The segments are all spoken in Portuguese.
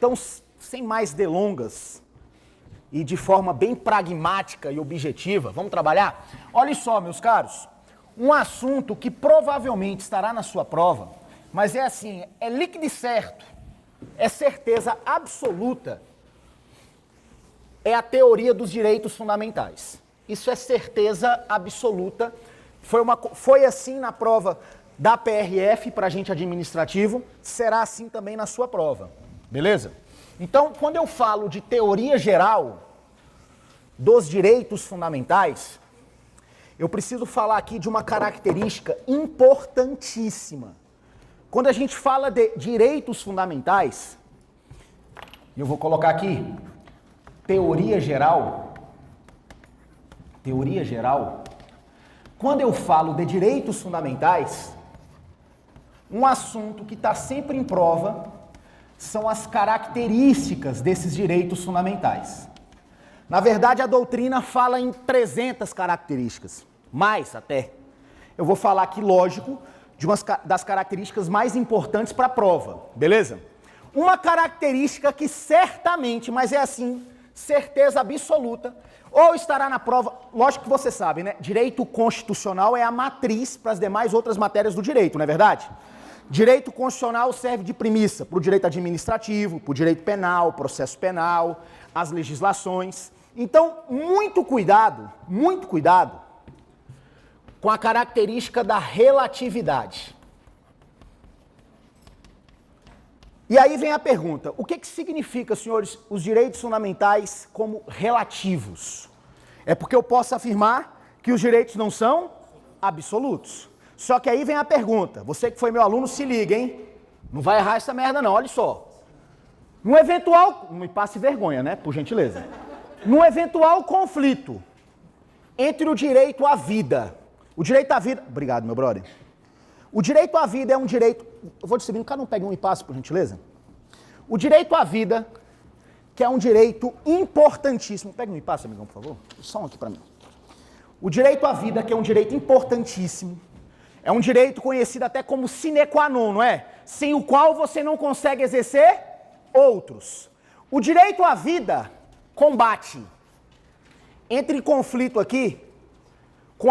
Então, sem mais delongas e de forma bem pragmática e objetiva, vamos trabalhar? Olha só, meus caros, um assunto que provavelmente estará na sua prova, mas é assim, é líquido e certo, é certeza absoluta, é a teoria dos direitos fundamentais. Isso é certeza absoluta. Foi assim na prova da PRF para agente administrativo, será assim também na sua prova, beleza? Então, quando eu falo de teoria geral dos direitos fundamentais, eu preciso falar aqui de uma característica importantíssima. Quando a gente fala de direitos fundamentais, eu vou colocar aqui teoria geral, quando eu falo de direitos fundamentais, um assunto que está sempre em prova são as características desses direitos fundamentais. Na verdade, a doutrina fala em 300 características, mais até. Eu vou falar aqui, lógico, de uma das características mais importantes para a prova, beleza? Uma característica que certamente, mas é assim, certeza absoluta, ou estará na prova, lógico que você sabe, né? Direito constitucional é a matriz para as demais outras matérias do direito, não é verdade? Direito constitucional serve de premissa para o direito administrativo, para o direito penal, processo penal, as legislações. Então, muito cuidado com a característica da relatividade. E aí vem a pergunta, o que significa, senhores, os direitos fundamentais como relativos? É porque eu posso afirmar que os direitos não são absolutos. Só que aí vem a pergunta, você que foi meu aluno, se liga, hein? Não vai errar essa merda não, olha só. Num eventual, não me passe vergonha, né, por gentileza. Num eventual conflito entre o direito à vida, o direito à vida, obrigado meu brother. O direito à vida é um direito, eu vou distribuindo, cada um pega um e passe, por gentileza. O direito à vida, que é um direito importantíssimo, pega um e passe, amigão, por favor, só um aqui para mim. O direito à vida, que é um direito importantíssimo, é um direito conhecido até como sine qua non, não é? Sem o qual você não consegue exercer outros. O direito à vida combate, entra em conflito aqui com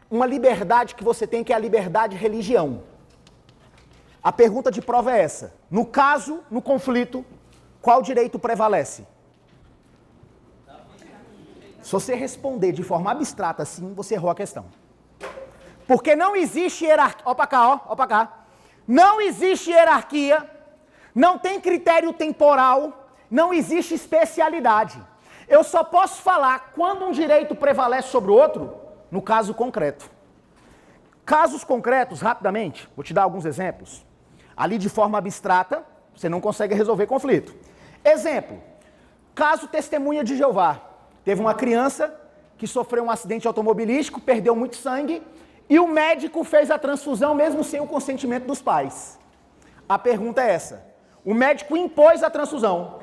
uma liberdade que você tem, que é a liberdade de religião. A pergunta de prova é essa. No caso, no conflito, qual direito prevalece? Se você responder de forma abstrata assim, você errou a questão. Porque não existe hierarquia, ó pra cá, ó pra cá. Não existe hierarquia, não tem critério temporal, não existe especialidade. Eu só posso falar quando um direito prevalece sobre o outro, no caso concreto. Casos concretos, rapidamente, vou te dar alguns exemplos. Ali de forma abstrata, você não consegue resolver conflito. Exemplo, caso testemunha de Jeová. Teve uma criança que sofreu um acidente automobilístico, perdeu muito sangue, e o médico fez a transfusão mesmo sem o consentimento dos pais. A pergunta é essa. O médico impôs a transfusão.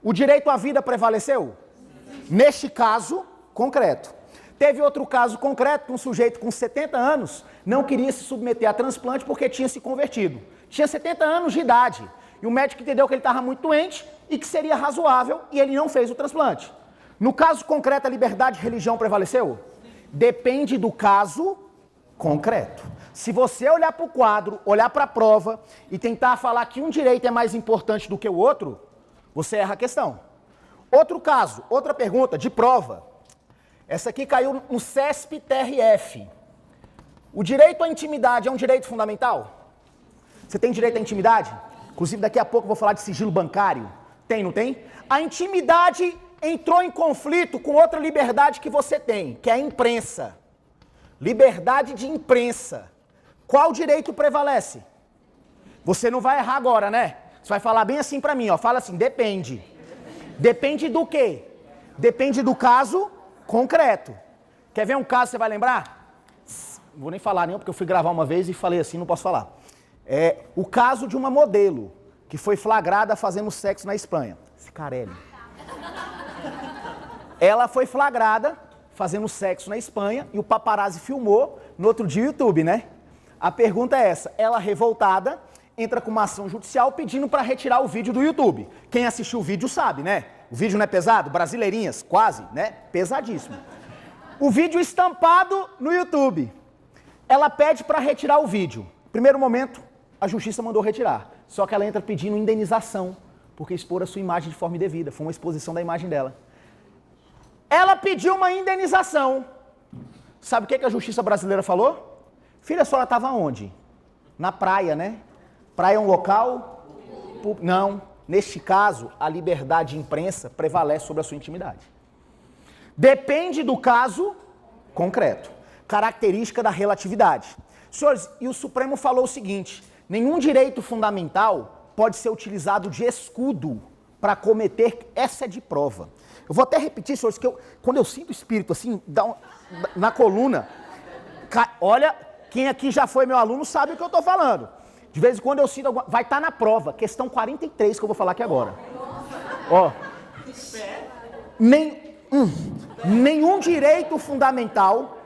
O direito à vida prevaleceu? Neste caso concreto. Teve outro caso concreto, um sujeito com 70 anos não queria se submeter a transplante porque tinha se convertido. Tinha 70 anos de idade. E o médico entendeu que ele estava muito doente e que seria razoável e ele não fez o transplante. No caso concreto, a liberdade de religião prevaleceu? Depende do caso concreto. Se você olhar para o quadro, olhar para a prova e tentar falar que um direito é mais importante do que o outro, você erra a questão. Outro caso, outra pergunta de prova. Essa aqui caiu no CESP-TRF. O direito à intimidade é um direito fundamental? Você tem direito à intimidade? Inclusive, daqui a pouco eu vou falar de sigilo bancário. Tem, não tem? A intimidade entrou em conflito com outra liberdade que você tem, que é a imprensa. Liberdade de imprensa. Qual direito prevalece? Você não vai errar agora, né? Você vai falar bem assim pra mim, ó. Fala assim, depende. Depende do quê? Depende do caso concreto. Quer ver um caso, você vai lembrar? Não vou nem falar nenhum, porque eu fui gravar uma vez e falei assim, não posso falar. É o caso de uma modelo que foi flagrada fazendo sexo na Espanha. Scarelli. Ela foi flagrada fazendo sexo na Espanha e o paparazzi filmou no outro dia no YouTube, né? A pergunta é essa, ela revoltada, entra com uma ação judicial pedindo para retirar o vídeo do YouTube. Quem assistiu o vídeo sabe, né? O vídeo não é pesado? Brasileirinhas, quase, né? Pesadíssimo. O vídeo estampado no YouTube. Ela pede para retirar o vídeo. Primeiro momento, a justiça mandou retirar. Só que ela entra pedindo indenização, porque expor a sua imagem de forma indevida. Foi uma exposição da imagem dela. Ela pediu uma indenização. Sabe o que a justiça brasileira falou? Filha, a senhora estava onde? Na praia, né? Praia é um local? Não. Neste caso, a liberdade de imprensa prevalece sobre a sua intimidade. Depende do caso concreto. Característica da relatividade. Senhores, e o Supremo falou o seguinte: nenhum direito fundamental pode ser utilizado de escudo para cometer, essa é de prova. Eu vou até repetir, senhores, que quando eu sinto o espírito assim, na coluna, olha, quem aqui já foi meu aluno sabe o que eu estou falando. De vez em quando eu sinto alguma... Vai estar na prova, questão 43 que eu vou falar aqui agora. Ó. Nenhum direito fundamental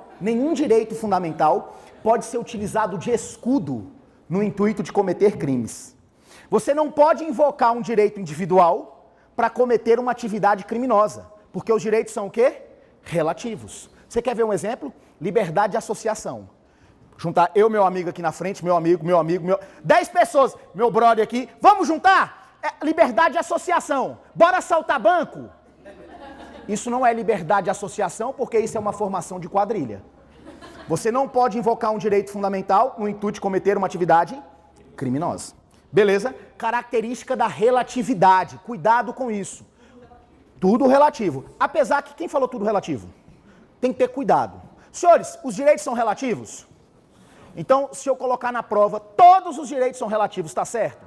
pode ser utilizado de escudo no intuito de cometer crimes. Você não pode invocar um direito individual para cometer uma atividade criminosa, porque os direitos são o quê? Relativos. Você quer ver um exemplo? Liberdade de associação. Juntar eu, meu amigo aqui na frente, meu amigo, 10 pessoas, meu brother aqui, vamos juntar? Liberdade de associação. Bora assaltar banco? Isso não é liberdade de associação, porque isso é uma formação de quadrilha. Você não pode invocar um direito fundamental no intuito de cometer uma atividade criminosa. Beleza? Característica da relatividade. Cuidado com isso. Tudo relativo. Apesar que quem falou tudo relativo? Tem que ter cuidado. Senhores, os direitos são relativos? Então, se eu colocar na prova, todos os direitos são relativos, tá certo?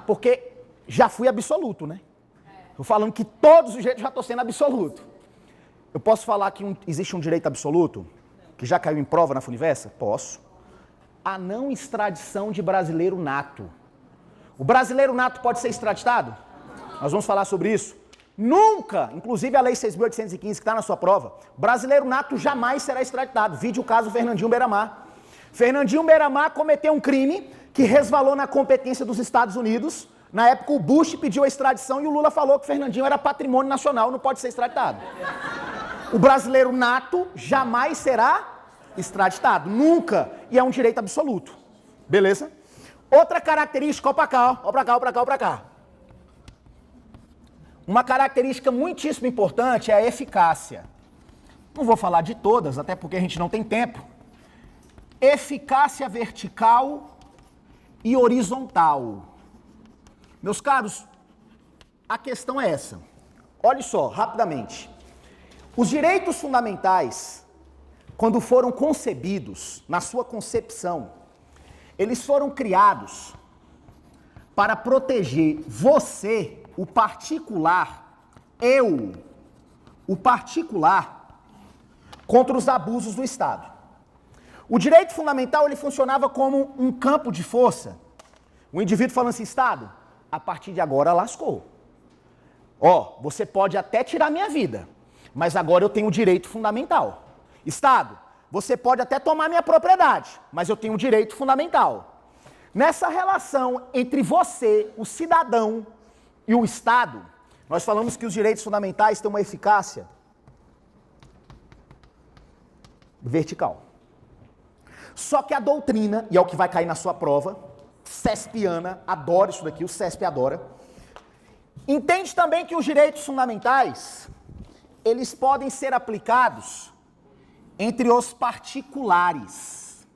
Porque já fui absoluto, né? Estou falando que todos os direitos já estou sendo absoluto. Eu posso falar que existe um direito absoluto, que já caiu em prova na Funiversa? Posso. A não extradição de brasileiro nato. O brasileiro nato pode ser extraditado? Nós vamos falar sobre isso. Nunca, inclusive a Lei 6.815, que está na sua prova, brasileiro nato jamais será extraditado. Vide o caso Fernandinho Beiramar. Fernandinho Beiramar cometeu um crime que resvalou na competência dos Estados Unidos. Na época o Bush pediu a extradição e o Lula falou que Fernandinho era patrimônio nacional, não pode ser extraditado. O brasileiro nato jamais será extraditado, nunca, e é um direito absoluto. Beleza? Outra característica, ó pra cá, ó pra cá, ó pra cá, ó pra cá. Uma característica muitíssimo importante é a eficácia. Não vou falar de todas, até porque a gente não tem tempo. Eficácia vertical e horizontal. Meus caros, a questão é essa. Olhe só, rapidamente. Os direitos fundamentais, quando foram concebidos, na sua concepção, eles foram criados para proteger você, o particular, o particular, contra os abusos do Estado. O direito fundamental, ele funcionava como um campo de força. O indivíduo falando assim, Estado, a partir de agora lascou. Ó, você pode até tirar minha vida, mas agora eu tenho o direito fundamental. Estado, você pode até tomar minha propriedade, mas eu tenho o direito fundamental. Nessa relação entre você, o cidadão, e o Estado, nós falamos que os direitos fundamentais têm uma eficácia vertical. Só que a doutrina, e é o que vai cair na sua prova, CESPiana, adora isso daqui, o CESP adora, entende também que os direitos fundamentais, eles podem ser aplicados entre os particulares.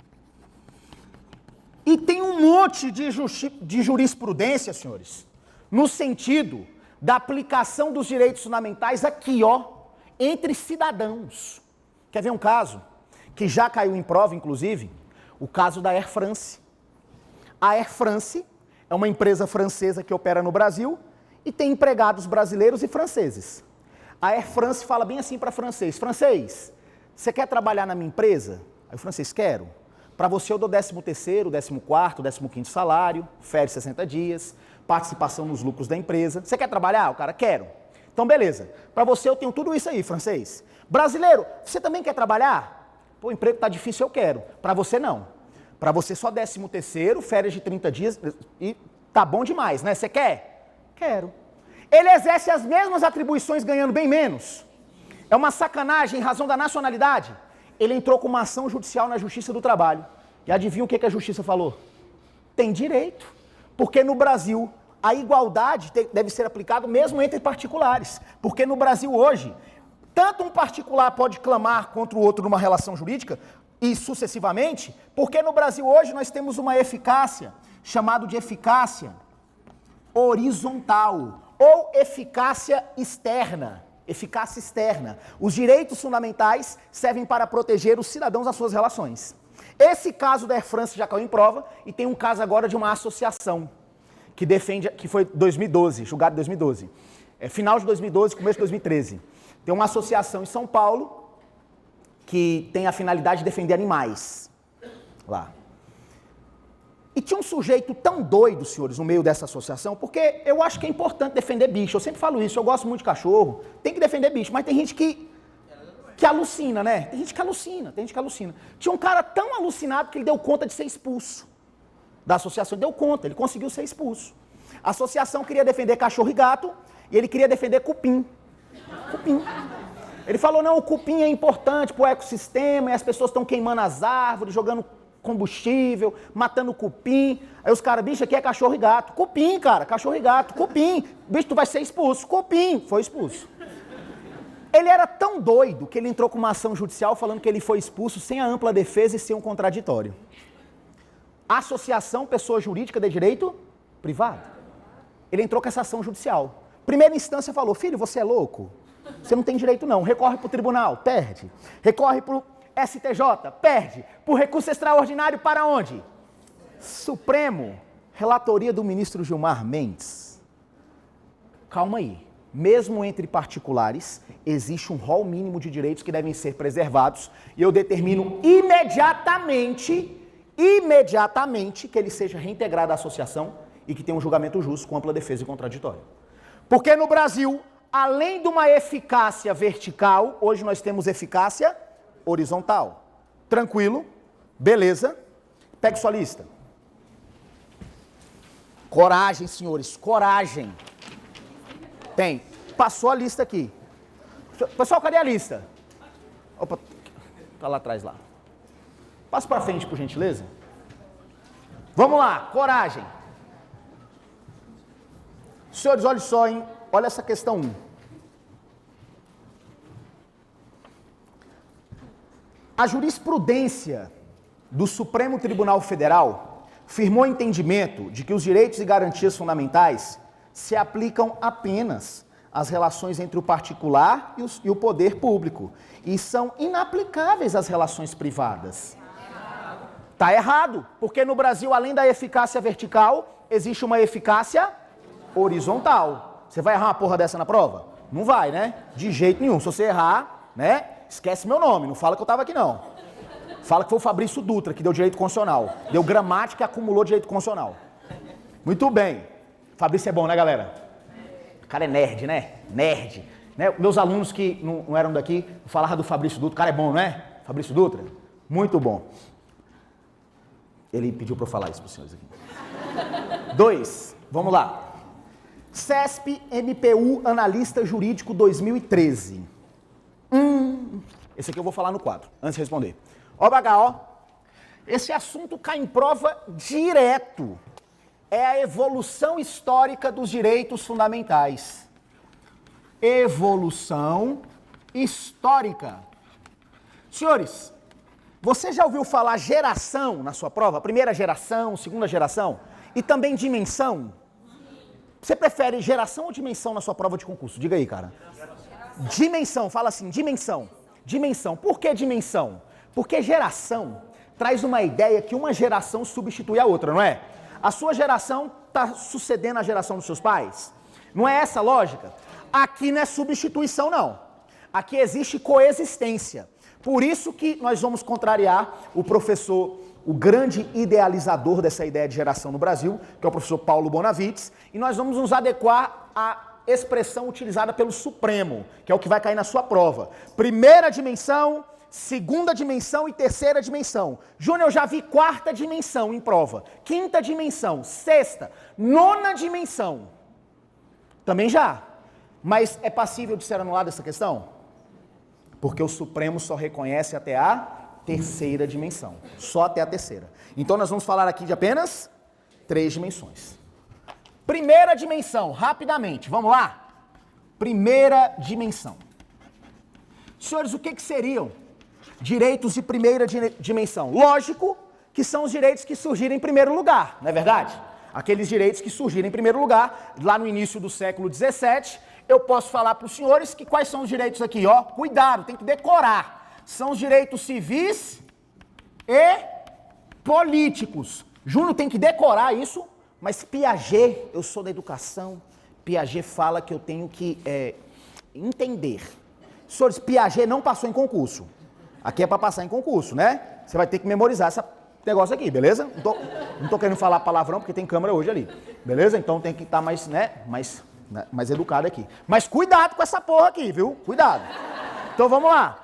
E tem um monte de jurisprudência, senhores, no sentido da aplicação dos direitos fundamentais aqui, ó, entre cidadãos. Quer ver um caso que já caiu em prova, inclusive? O caso da Air France. A Air France é uma empresa francesa que opera no Brasil e tem empregados brasileiros e franceses. A Air France fala bem assim para francês: francês, você quer trabalhar na minha empresa? Aí o francês, quero. Para você eu dou 13º, 14º, 15º salário, férias 60 dias, participação nos lucros da empresa. Você quer trabalhar? O cara, quero. Então beleza, para você eu tenho tudo isso aí, francês. Brasileiro, você também quer trabalhar? Pô, o emprego tá difícil, eu quero. Para você não. Para você só 13º, férias de 30 dias, e tá bom demais, né? Você quer? Quero. Ele exerce as mesmas atribuições ganhando bem menos. É uma sacanagem em razão da nacionalidade. Ele entrou com uma ação judicial na Justiça do Trabalho. E adivinha o que a Justiça falou? Tem direito. Porque no Brasil, a igualdade deve ser aplicada mesmo entre particulares. Porque no Brasil hoje, tanto um particular pode clamar contra o outro numa relação jurídica, e sucessivamente, porque no Brasil hoje nós temos uma eficácia, chamada de eficácia horizontal, ou eficácia externa. Eficácia externa. Os direitos fundamentais servem para proteger os cidadãos das suas relações. Esse caso da Air France já caiu em prova, e tem um caso agora de uma associação que defende, que foi 2012, julgado em 2012. Final de 2012, começo de 2013. Tem uma associação em São Paulo que tem a finalidade de defender animais lá. E tinha um sujeito tão doido, senhores, no meio dessa associação, porque eu acho que é importante defender bicho. Eu sempre falo isso, eu gosto muito de cachorro, tem que defender bicho, mas tem gente que alucina, né? Tem gente que alucina. Tinha um cara tão alucinado que ele deu conta de ser expulso da associação. Deu conta, ele conseguiu ser expulso. A associação queria defender cachorro e gato, e ele queria defender cupim. Cupim. Ele falou, não, o cupim é importante para o ecossistema, e as pessoas estão queimando as árvores, jogando combustível, matando cupim. Aí os caras, bicho, aqui é cachorro e gato. Cupim, cara, cachorro e gato, cupim. Bicho, tu vai ser expulso. Cupim, foi expulso. Ele era tão doido que ele entrou com uma ação judicial falando que ele foi expulso sem a ampla defesa e sem um contraditório. Associação, pessoa jurídica de direito privado. Ele entrou com essa ação judicial. Primeira instância falou, filho, você é louco? Você não tem direito não. Recorre para o tribunal, perde. Recorre para o STJ, perde. Por recurso extraordinário para onde? Supremo. Relatoria do ministro Gilmar Mendes. Calma aí. Mesmo entre particulares, existe um rol mínimo de direitos que devem ser preservados e eu determino imediatamente que ele seja reintegrado à associação e que tenha um julgamento justo com ampla defesa e contraditório. Porque no Brasil, além de uma eficácia vertical, hoje nós temos eficácia horizontal. Tranquilo? Beleza? Pegue sua lista. Coragem, senhores, coragem. Tem. Passou a lista aqui. Pessoal, cadê a lista? Opa, tá lá atrás lá. Passa para frente, por gentileza. Vamos lá, coragem. Senhores, olha só, hein? Olha essa questão 1. A jurisprudência do Supremo Tribunal Federal firmou entendimento de que os direitos e garantias fundamentais se aplicam apenas às relações entre o particular e o poder público e são inaplicáveis às relações privadas. Está errado, porque no Brasil, além da eficácia vertical, existe uma eficácia horizontal. Você vai errar uma porra dessa na prova? Não vai, né? De jeito nenhum. Se você errar, né? Esquece meu nome, não fala que eu estava aqui não. Fala que foi o Fabrício Dutra que deu direito constitucional. Deu gramática e acumulou direito constitucional. Muito bem. Fabrício é bom, né, galera? O cara é nerd, né? Nerd. Né? Meus alunos que não eram daqui falavam do Fabrício Dutra. O cara é bom, não é? Fabrício Dutra? Muito bom. Ele pediu para eu falar isso para os senhores aqui. 2. Vamos lá. CESP MPU Analista Jurídico 2013. Esse aqui eu vou falar no quadro, antes de responder. Ó, Bagá, ó. Esse assunto cai em prova direto. É a evolução histórica dos direitos fundamentais. Evolução histórica. Senhores, você já ouviu falar geração na sua prova? Primeira geração, segunda geração? E também dimensão? Você prefere geração ou dimensão na sua prova de concurso? Diga aí, cara. Dimensão, fala assim, dimensão. Dimensão. Por que dimensão? Porque geração traz uma ideia que uma geração substitui a outra, não é? A sua geração está sucedendo a geração dos seus pais? Não é essa a lógica? Aqui não é substituição, não. Aqui existe coexistência. Por isso que nós vamos contrariar o professor, o grande idealizador dessa ideia de geração no Brasil, que é o professor Paulo Bonavides, e nós vamos nos adequar à expressão utilizada pelo Supremo, que é o que vai cair na sua prova. Primeira dimensão, segunda dimensão e terceira dimensão. Júnior, eu já vi quarta dimensão em prova, quinta dimensão, sexta, nona dimensão. Também já. Mas é passível de ser anulada essa questão? Porque o Supremo só reconhece até a terceira dimensão. Só até a terceira. Então nós vamos falar aqui de apenas 3 dimensões. Primeira dimensão, rapidamente, vamos lá? Primeira dimensão. Senhores, o que seriam direitos de primeira dimensão? Lógico que são os direitos que surgiram em primeiro lugar, não é verdade? Aqueles direitos que surgiram em primeiro lugar, lá no início do século XVII, eu posso falar para os senhores que quais são os direitos aqui, ó, cuidado, tem que decorar. São os direitos civis e políticos. Júnior tem que decorar isso, mas Piaget, eu sou da educação, Piaget fala que eu tenho que entender. Senhores, Piaget não passou em concurso. Aqui é para passar em concurso, né? Você vai ter que memorizar esse negócio aqui, beleza? Não tô querendo falar palavrão porque tem câmera hoje ali, beleza? Então tem que estar mais, mais educado aqui. Mas cuidado com essa porra aqui, viu? Cuidado. Então vamos lá.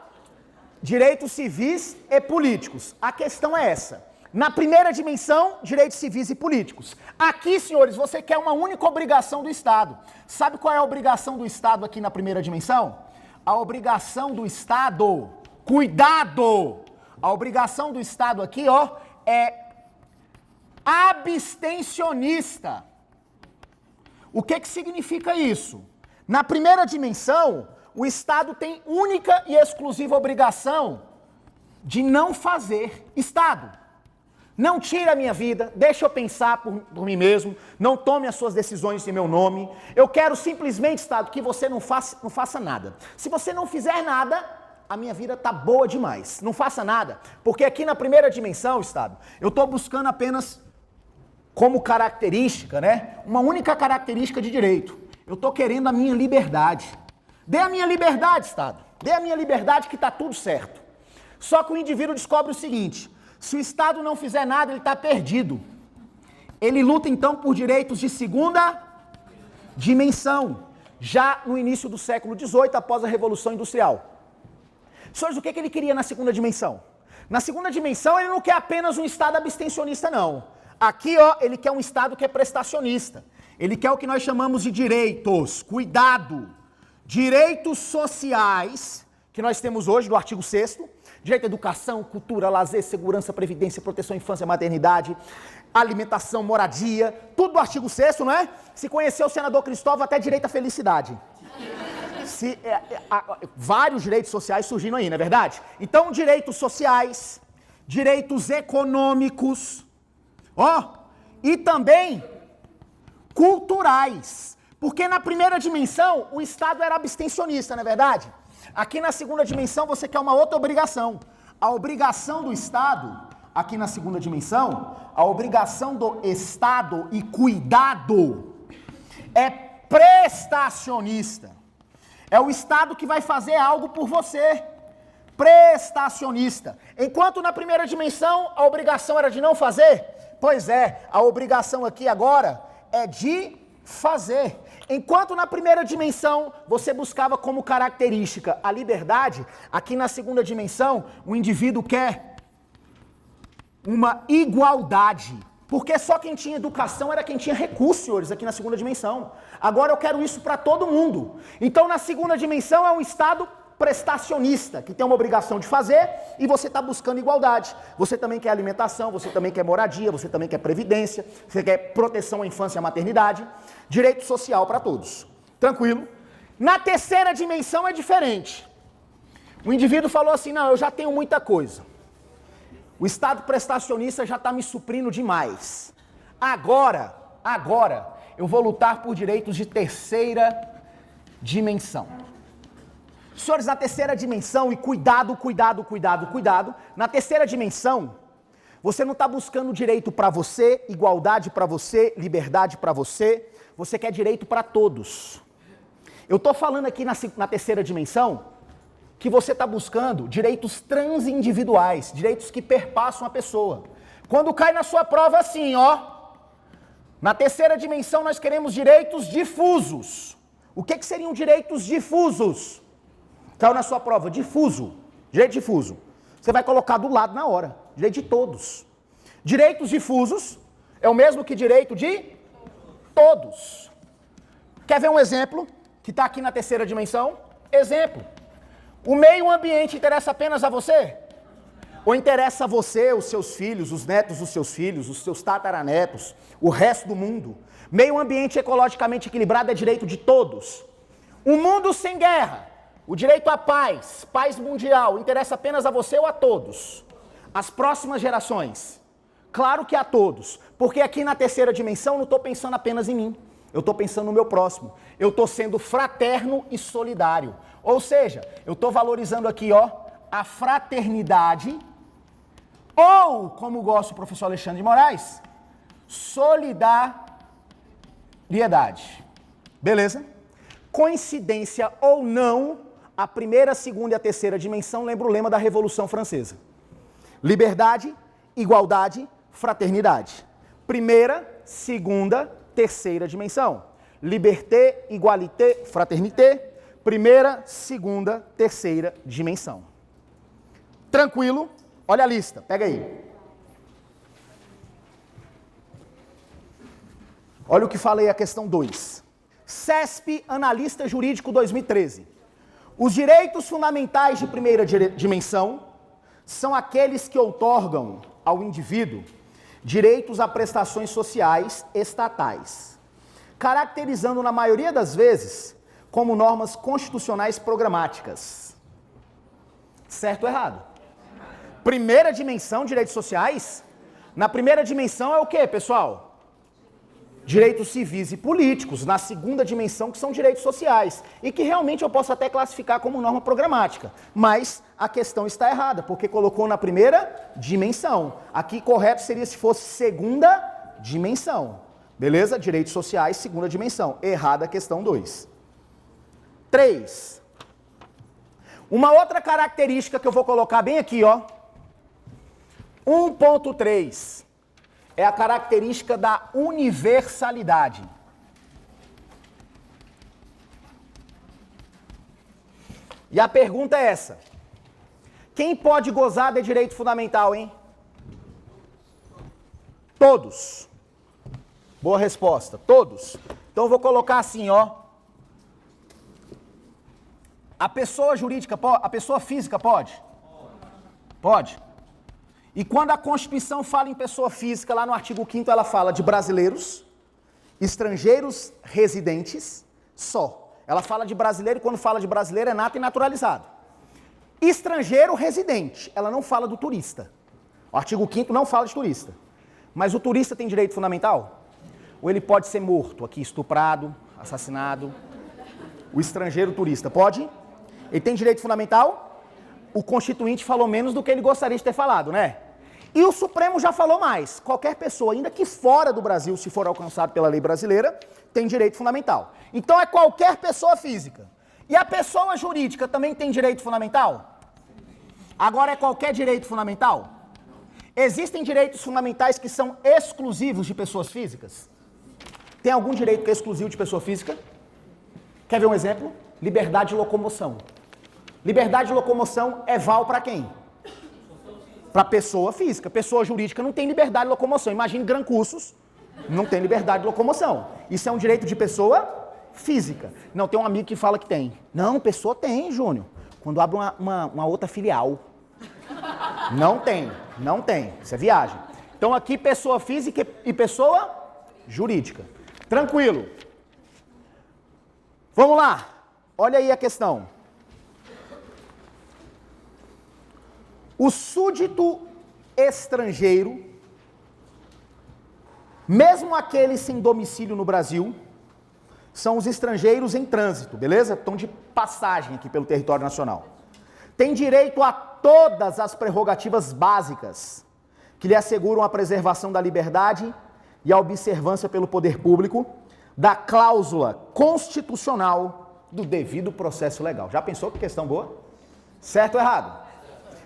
Direitos civis e políticos. A questão é essa. Na primeira dimensão, direitos civis e políticos. Aqui, senhores, você quer uma única obrigação do Estado. Sabe qual é a obrigação do Estado aqui na primeira dimensão? A obrigação do Estado, cuidado! A obrigação do Estado aqui, ó, é abstencionista. O que significa isso? Na primeira dimensão, o Estado tem única e exclusiva obrigação de não fazer Estado. Não tire a minha vida, deixa eu pensar por mim mesmo, não tome as suas decisões em meu nome. Eu quero simplesmente, Estado, que você não faça nada. Se você não fizer nada, a minha vida tá boa demais. Não faça nada, porque aqui na primeira dimensão, Estado, eu estou buscando apenas como característica, né? Uma única característica de direito. Eu estou querendo a minha liberdade. Dê a minha liberdade, Estado. Dê a minha liberdade que tá tudo certo. Só que o indivíduo descobre o seguinte: se o Estado não fizer nada, ele está perdido. Ele luta então por direitos de segunda dimensão, já no início do século XVIII, após a Revolução Industrial. Senhores, o que ele queria na segunda dimensão? Na segunda dimensão, ele não quer apenas um Estado abstencionista, não. Aqui, ó, ele quer um Estado que é prestacionista. Ele quer o que nós chamamos de direitos. Cuidado! Direitos sociais, que nós temos hoje, do artigo 6º, direito à educação, cultura, lazer, segurança, previdência, proteção à infância, maternidade, alimentação, moradia, tudo do artigo 6º, não é? Se conhecer o senador Cristóvão, até direito à felicidade. Vários direitos sociais surgindo aí, não é verdade? Então, direitos sociais, direitos econômicos, ó, e também culturais. Porque na primeira dimensão, o Estado era abstencionista, não é verdade? Aqui na segunda dimensão você quer uma outra obrigação. A obrigação do Estado, aqui na segunda dimensão, a obrigação do Estado e cuidado é prestacionista. É o Estado que vai fazer algo por você. Prestacionista. Enquanto na primeira dimensão a obrigação era de não fazer, pois é, a obrigação aqui agora é de fazer. Enquanto na primeira dimensão você buscava como característica a liberdade, aqui na segunda dimensão o indivíduo quer uma igualdade. Porque só quem tinha educação era quem tinha recursos, senhores, aqui na segunda dimensão. Agora eu quero isso para todo mundo. Então na segunda dimensão é um Estado prestacionista, que tem uma obrigação de fazer e você está buscando igualdade. Você também quer alimentação, você também quer moradia, você também quer previdência, você quer proteção à infância e à maternidade, direito social para todos. Tranquilo? Na terceira dimensão é diferente. O indivíduo falou assim, não, eu já tenho muita coisa. O Estado prestacionista já está me suprindo demais. Agora, eu vou lutar por direitos de terceira dimensão. Senhores, na terceira dimensão, e cuidado, na terceira dimensão, você não está buscando direito para você, igualdade para você, liberdade para você quer direito para todos. Eu estou falando aqui na terceira dimensão, que você está buscando direitos transindividuais, direitos que perpassam a pessoa. Quando cai na sua prova assim, ó, na terceira dimensão nós queremos direitos difusos. O que seriam direitos difusos? Caiu na sua prova, difuso. Direito difuso. Você vai colocar do lado na hora. Direito de todos. Direitos difusos é o mesmo que direito de todos. Quer ver um exemplo que está aqui na terceira dimensão? Exemplo. O meio ambiente interessa apenas a você? Ou interessa a você, os seus filhos, os netos dos seus filhos, os seus tataranetos, o resto do mundo? Meio ambiente ecologicamente equilibrado é direito de todos. Um mundo sem guerra, o direito à paz, paz mundial, interessa apenas a você ou a todos? As próximas gerações? Claro que a todos, porque aqui na terceira dimensão eu não estou pensando apenas em mim, eu estou pensando no meu próximo, eu estou sendo fraterno e solidário, ou seja, eu estou valorizando aqui, ó, a fraternidade, ou, como gosta o professor Alexandre de Moraes, solidariedade. Beleza? Coincidência ou não, a primeira, a segunda e a terceira dimensão lembra o lema da Revolução Francesa. Liberdade, igualdade, fraternidade. Primeira, segunda, terceira dimensão. Liberté, igualité, fraternité. Primeira, segunda, terceira dimensão. Tranquilo? Olha a lista, pega aí. Olha o que falei a questão 2. CESP, Analista Jurídico 2013. Os direitos fundamentais de primeira dimensão são aqueles que outorgam ao indivíduo direitos a prestações sociais estatais, caracterizando na maioria das vezes como normas constitucionais programáticas. Certo ou errado? Primeira dimensão, direitos sociais. Na primeira dimensão é o quê, pessoal? Direitos civis e políticos. Na segunda dimensão, que são direitos sociais. E que realmente eu posso até classificar como norma programática. Mas a questão está errada, porque colocou na primeira dimensão. Aqui correto seria se fosse segunda dimensão. Beleza? Direitos sociais, segunda dimensão. Errada a questão 2. 3. Uma outra característica que eu vou colocar bem aqui, ó. 1.3 é a característica da universalidade. E a pergunta é essa: quem pode gozar de direito fundamental, hein? Todos. Boa resposta, todos. Então eu vou colocar assim, ó. A pessoa jurídica, a pessoa física pode? Pode. E quando a Constituição fala em pessoa física, lá no artigo 5º ela fala de brasileiros, estrangeiros residentes, só. Ela fala de brasileiro e quando fala de brasileiro é nato e naturalizado. Estrangeiro residente, ela não fala do turista. O artigo 5º não fala de turista. Mas o turista tem direito fundamental? Ou ele pode ser morto aqui, estuprado, assassinado? O estrangeiro turista pode? Ele tem direito fundamental? O Constituinte falou menos do que ele gostaria de ter falado, né? E o Supremo já falou mais. Qualquer pessoa, ainda que fora do Brasil, se for alcançado pela lei brasileira, tem direito fundamental. Então é qualquer pessoa física. E a pessoa jurídica também tem direito fundamental? Agora é qualquer direito fundamental? Existem direitos fundamentais que são exclusivos de pessoas físicas? Tem algum direito que é exclusivo de pessoa física? Quer ver um exemplo? Liberdade de locomoção. Liberdade de locomoção é val para quem? Para pessoa física. Pessoa jurídica não tem liberdade de locomoção. Imagine Grancussos, não tem liberdade de locomoção. Isso é um direito de pessoa física. Não, tem um amigo que fala que tem. Não, pessoa tem, Júnior. Quando abre uma outra filial. Não tem, não tem. Isso é viagem. Então aqui pessoa física e pessoa jurídica. Tranquilo. Vamos lá. Olha aí a questão. O súdito estrangeiro, mesmo aqueles sem domicílio no Brasil, são os estrangeiros em trânsito, beleza? Estão de passagem aqui pelo território nacional. Tem direito a todas as prerrogativas básicas que lhe asseguram a preservação da liberdade e a observância pelo poder público da cláusula constitucional do devido processo legal. Já pensou que questão boa? Certo ou errado?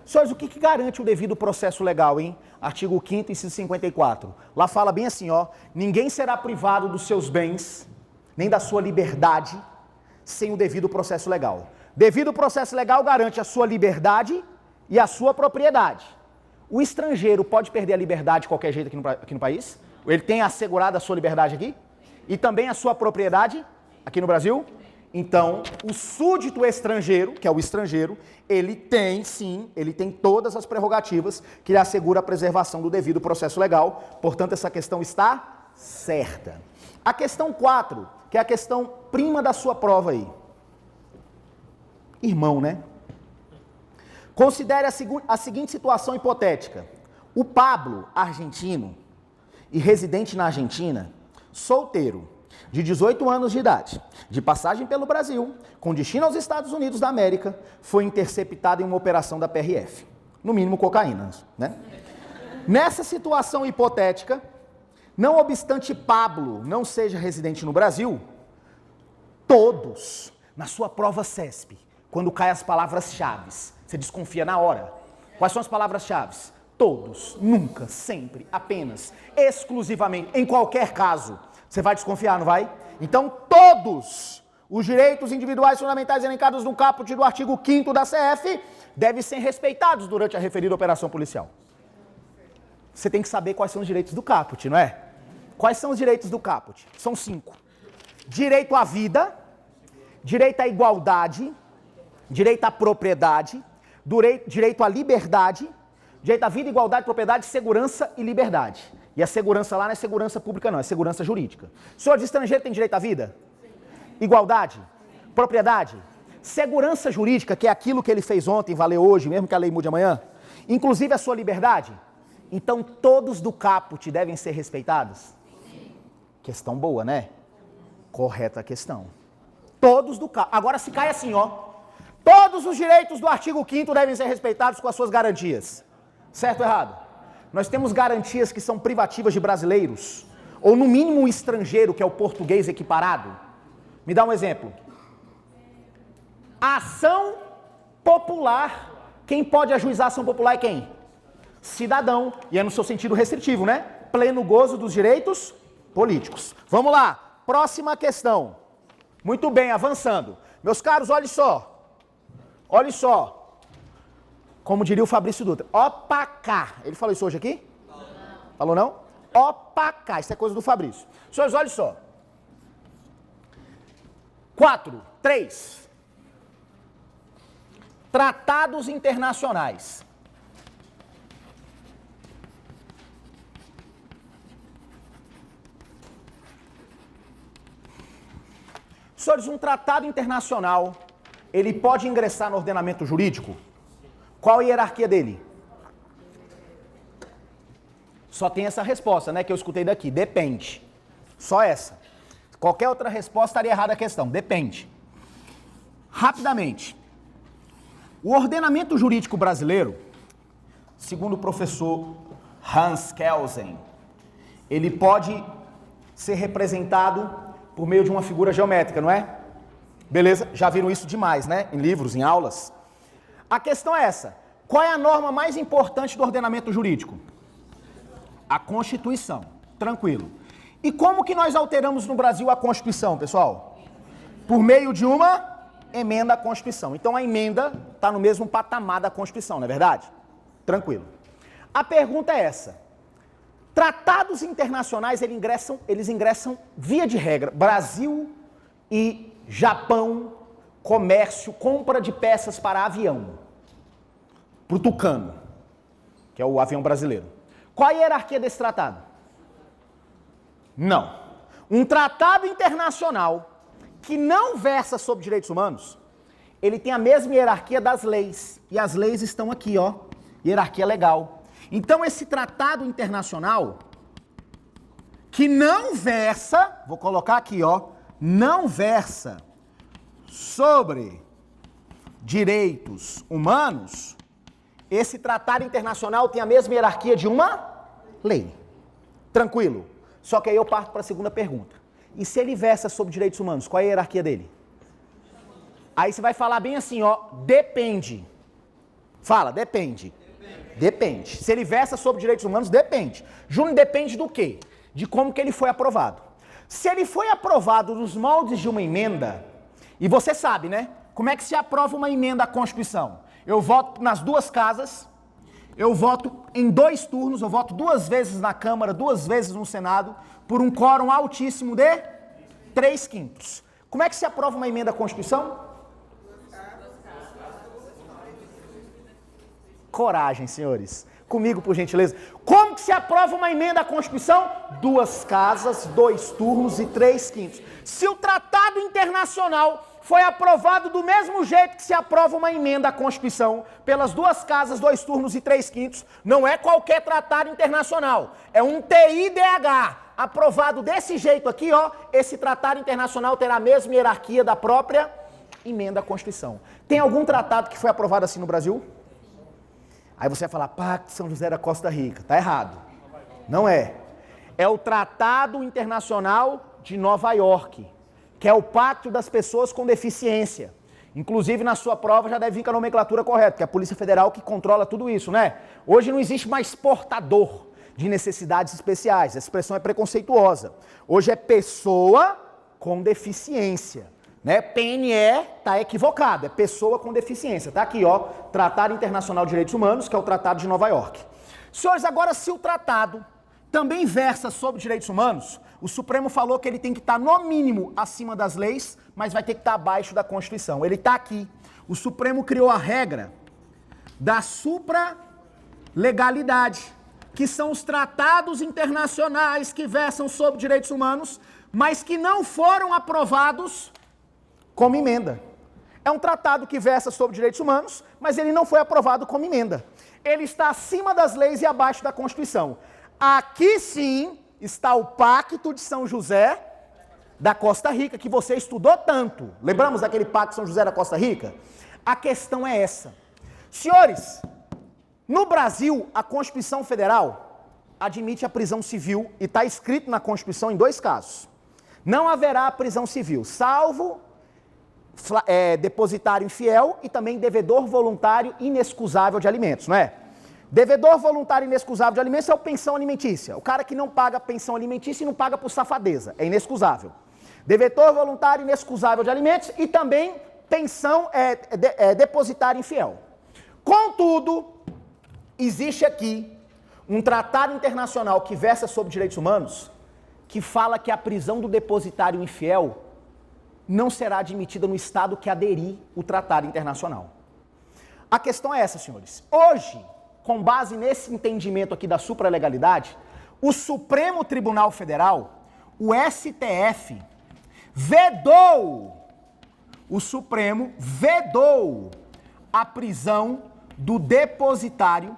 Senhores, o que garante o devido processo legal, hein? Artigo 5º, inciso 54. Lá fala bem assim, ó. Ninguém será privado dos seus bens, nem da sua liberdade, sem o devido processo legal. Devido processo legal garante a sua liberdade e a sua propriedade. O estrangeiro pode perder a liberdade de qualquer jeito aqui no país? Ele tem assegurado a sua liberdade aqui? E também a sua propriedade aqui no Brasil? Então, o súdito estrangeiro, que é o estrangeiro, ele tem, sim, ele tem todas as prerrogativas que lhe assegura a preservação do devido processo legal. Portanto, essa questão está certa. A questão 4, que é a questão prima da sua prova aí. Irmão, né? Considere a seguinte situação hipotética. O Pablo, argentino e residente na Argentina, solteiro, de 18 anos de idade, de passagem pelo Brasil, com destino aos Estados Unidos da América, foi interceptado em uma operação da PRF. No mínimo cocaína, né? Nessa situação hipotética, não obstante Pablo não seja residente no Brasil, todos, na sua prova CESP, quando caem as palavras-chave, você desconfia na hora. Quais são as palavras-chave? Todos, nunca, sempre, apenas, exclusivamente, em qualquer caso. Você vai desconfiar, não vai? Então, todos os direitos individuais fundamentais elencados no caput do artigo 5º da CF devem ser respeitados durante a referida operação policial. Você tem que saber quais são os direitos do caput, não é? Quais são os direitos do caput? São 5. Direito à vida, direito à igualdade, direito à propriedade, direito à liberdade, direito à vida, igualdade, propriedade, segurança e liberdade. E a segurança lá não é segurança pública não, é segurança jurídica. Senhor de estrangeiro tem direito à vida? Igualdade? Propriedade? Segurança jurídica, que é aquilo que ele fez ontem, valeu hoje, mesmo que a lei mude amanhã? Inclusive a sua liberdade? Então todos do caput devem ser respeitados? Questão boa, né? Correta a questão. Todos do caput. Agora se cai assim, ó. Todos os direitos do artigo 5º devem ser respeitados com as suas garantias. Certo ou errado? Nós temos garantias que são privativas de brasileiros, ou no mínimo um estrangeiro, que é o português equiparado. Me dá um exemplo. A ação popular, quem pode ajuizar a ação popular é quem? Cidadão, e é no seu sentido restritivo, né? Pleno gozo dos direitos políticos. Vamos lá, próxima questão. Muito bem, avançando. Meus caros, olhe só. Olhe só. Como diria o Fabrício Dutra, opa cá. Ele falou isso hoje aqui? Não. Falou não? Opa cá, isso é coisa do Fabrício. Senhores, olha só. 4, 3. Tratados internacionais. Senhores, um tratado internacional, ele pode ingressar no ordenamento jurídico? Qual a hierarquia dele? Só tem essa resposta, né, que eu escutei daqui. Depende. Só essa. Qualquer outra resposta estaria errada a questão. Depende. Rapidamente. O ordenamento jurídico brasileiro, segundo o professor Hans Kelsen, ele pode ser representado por meio de uma figura geométrica, não é? Beleza? Já viram isso demais, né? Em livros, em aulas. A questão é essa. Qual é a norma mais importante do ordenamento jurídico? A Constituição. Tranquilo. E como que nós alteramos no Brasil a Constituição, pessoal? Por meio de uma emenda à Constituição. Então a emenda está no mesmo patamar da Constituição, não é verdade? Tranquilo. A pergunta é essa. Tratados internacionais, eles ingressam via de regra. Brasil e Japão, comércio, compra de peças para avião. Para o Tucano, que é o avião brasileiro. Qual a hierarquia desse tratado? Não. Um tratado internacional que não versa sobre direitos humanos, ele tem a mesma hierarquia das leis. E as leis estão aqui, ó. Hierarquia legal. Então esse tratado internacional que não versa, vou colocar aqui, ó, não versa sobre direitos humanos, esse tratado internacional tem a mesma hierarquia de uma lei. Tranquilo. Só que aí eu parto para a segunda pergunta. E se ele versa sobre direitos humanos, qual é a hierarquia dele? Aí você vai falar bem assim, ó, depende. Fala, depende. Depende. Se ele versa sobre direitos humanos, depende. Júnior, depende do quê? De como que ele foi aprovado. Se ele foi aprovado nos moldes de uma emenda, e você sabe, né? Como é que se aprova uma emenda à Constituição? eu voto nas duas casas, eu voto em 2 turnos, eu voto 2 vezes na Câmara, 2 vezes no Senado, por um quórum altíssimo de 3/5. Como é que se aprova uma emenda à Constituição? Coragem, senhores. Comigo, por gentileza. Como que se aprova uma emenda à Constituição? 2 casas, 2 turnos e 3/5. Se o tratado internacional foi aprovado do mesmo jeito que se aprova uma emenda à Constituição, pelas 2 casas, 2 turnos e 3/5, não é qualquer tratado internacional, é um TIDH. Aprovado desse jeito aqui, ó, esse tratado internacional terá a mesma hierarquia da própria emenda à Constituição. Tem algum tratado que foi aprovado assim no Brasil? Aí você vai falar, Pacto de São José da Costa Rica. Tá errado. Não é. É o Tratado Internacional de Nova York, que é o Pacto das Pessoas com Deficiência. Inclusive, na sua prova já deve vir com a nomenclatura correta, que é a Polícia Federal que controla tudo isso, né? Hoje não existe mais portador de necessidades especiais. Essa expressão é preconceituosa. Hoje é pessoa com deficiência. Né? PNE está equivocado, é pessoa com deficiência. Está aqui, ó, Tratado Internacional de Direitos Humanos, que é o Tratado de Nova York. Senhores, agora se o tratado também versa sobre direitos humanos, o Supremo falou que ele tem que estar no mínimo acima das leis, mas vai ter que estar abaixo da Constituição. Ele está aqui. O Supremo criou a regra da supralegalidade, que são os tratados internacionais que versam sobre direitos humanos, mas que não foram aprovados como emenda. É um tratado que versa sobre direitos humanos, mas ele não foi aprovado como emenda. Ele está acima das leis e abaixo da Constituição. Aqui sim está o Pacto de São José da Costa Rica, que você estudou tanto. Lembramos daquele Pacto de São José da Costa Rica? A questão é essa. Senhores, no Brasil, a Constituição Federal admite a prisão civil e está escrito na Constituição em 2 casos. Não haverá prisão civil, salvo depositário infiel e também devedor voluntário inexcusável de alimentos, não é? Devedor voluntário inexcusável de alimentos é o pensão alimentícia. O cara que não paga pensão alimentícia e não paga por safadeza, é inexcusável. Devedor voluntário inexcusável de alimentos e também pensão depositário infiel. Contudo, existe aqui um tratado internacional que versa sobre direitos humanos que fala que a prisão do depositário infiel não será admitida no Estado que aderir o tratado internacional. A questão é essa, senhores. Hoje, com base nesse entendimento aqui da supralegalidade, o Supremo Tribunal Federal, o STF, o Supremo vedou a prisão do depositário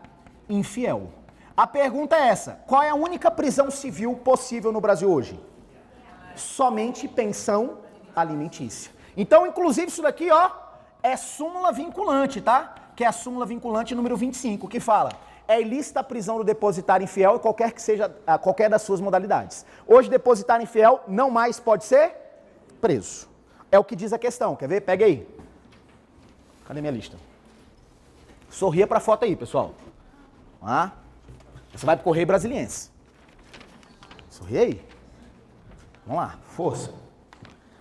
infiel. A pergunta é essa: qual é a única prisão civil possível no Brasil hoje? Somente pensão alimentícia. Então, inclusive, isso daqui, ó, é súmula vinculante, tá? Que é a súmula vinculante número 25, que fala: é ilícita a prisão do depositário infiel, qualquer que seja, qualquer das suas modalidades. Hoje, depositário infiel não mais pode ser preso. É o que diz a questão. Quer ver? Pega aí. Cadê minha lista? Sorria pra foto aí, pessoal. Ah, você vai pro Correio Brasiliense. Sorri aí. Vamos lá, força.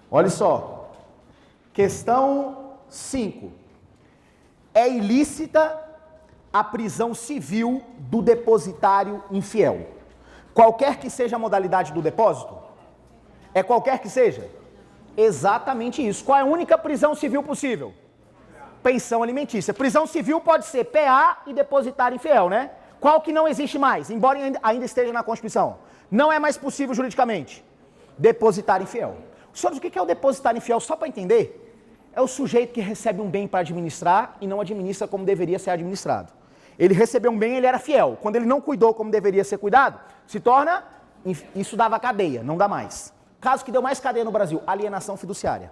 Olha só. Questão 5. É ilícita a prisão civil do depositário infiel. Qualquer que seja a modalidade do depósito? É qualquer que seja? Exatamente isso. Qual é a única prisão civil possível? Pensão alimentícia. Prisão civil pode ser PA e depositário infiel, né? Qual que não existe mais, embora ainda esteja na Constituição? Não é mais possível juridicamente? Depositário infiel. Senhores, o que é o depositário infiel? Só para entender, é o sujeito que recebe um bem para administrar e não administra como deveria ser administrado. Ele recebeu um bem, ele era fiel. Quando ele não cuidou como deveria ser cuidado, se torna, isso dava cadeia, não dá mais. Caso que deu mais cadeia no Brasil, alienação fiduciária.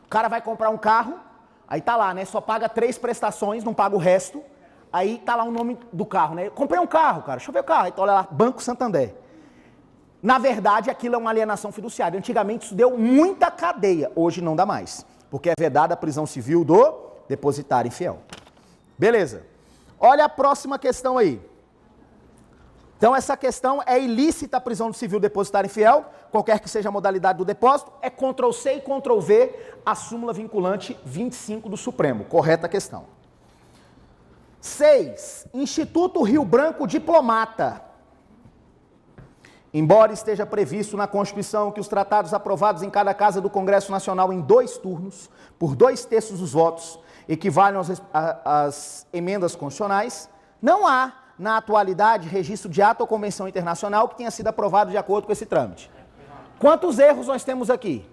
O cara vai comprar um carro, aí tá lá, né? Só paga 3 prestações, não paga o resto. Aí tá lá o nome do carro, né? Eu comprei um carro, cara, deixa eu ver o carro. Aí tá, olha lá, Banco Santander. Na verdade, aquilo é uma alienação fiduciária. Antigamente isso deu muita cadeia, hoje não dá mais. Porque é vedada a prisão civil do depositário infiel. Beleza. Olha a próxima questão aí. Então essa questão é ilícita a prisão do civil depositário infiel, qualquer que seja a modalidade do depósito, é Ctrl+C e Ctrl+V a súmula vinculante 25 do Supremo. Correta a questão. 6. Instituto Rio Branco Diplomata. Embora esteja previsto na Constituição que os tratados aprovados em cada casa do Congresso Nacional em 2 turnos, por 2/3 dos votos, equivalem às emendas constitucionais, não há, na atualidade, registro de ato ou convenção internacional que tenha sido aprovado de acordo com esse trâmite. Quantos erros nós temos aqui?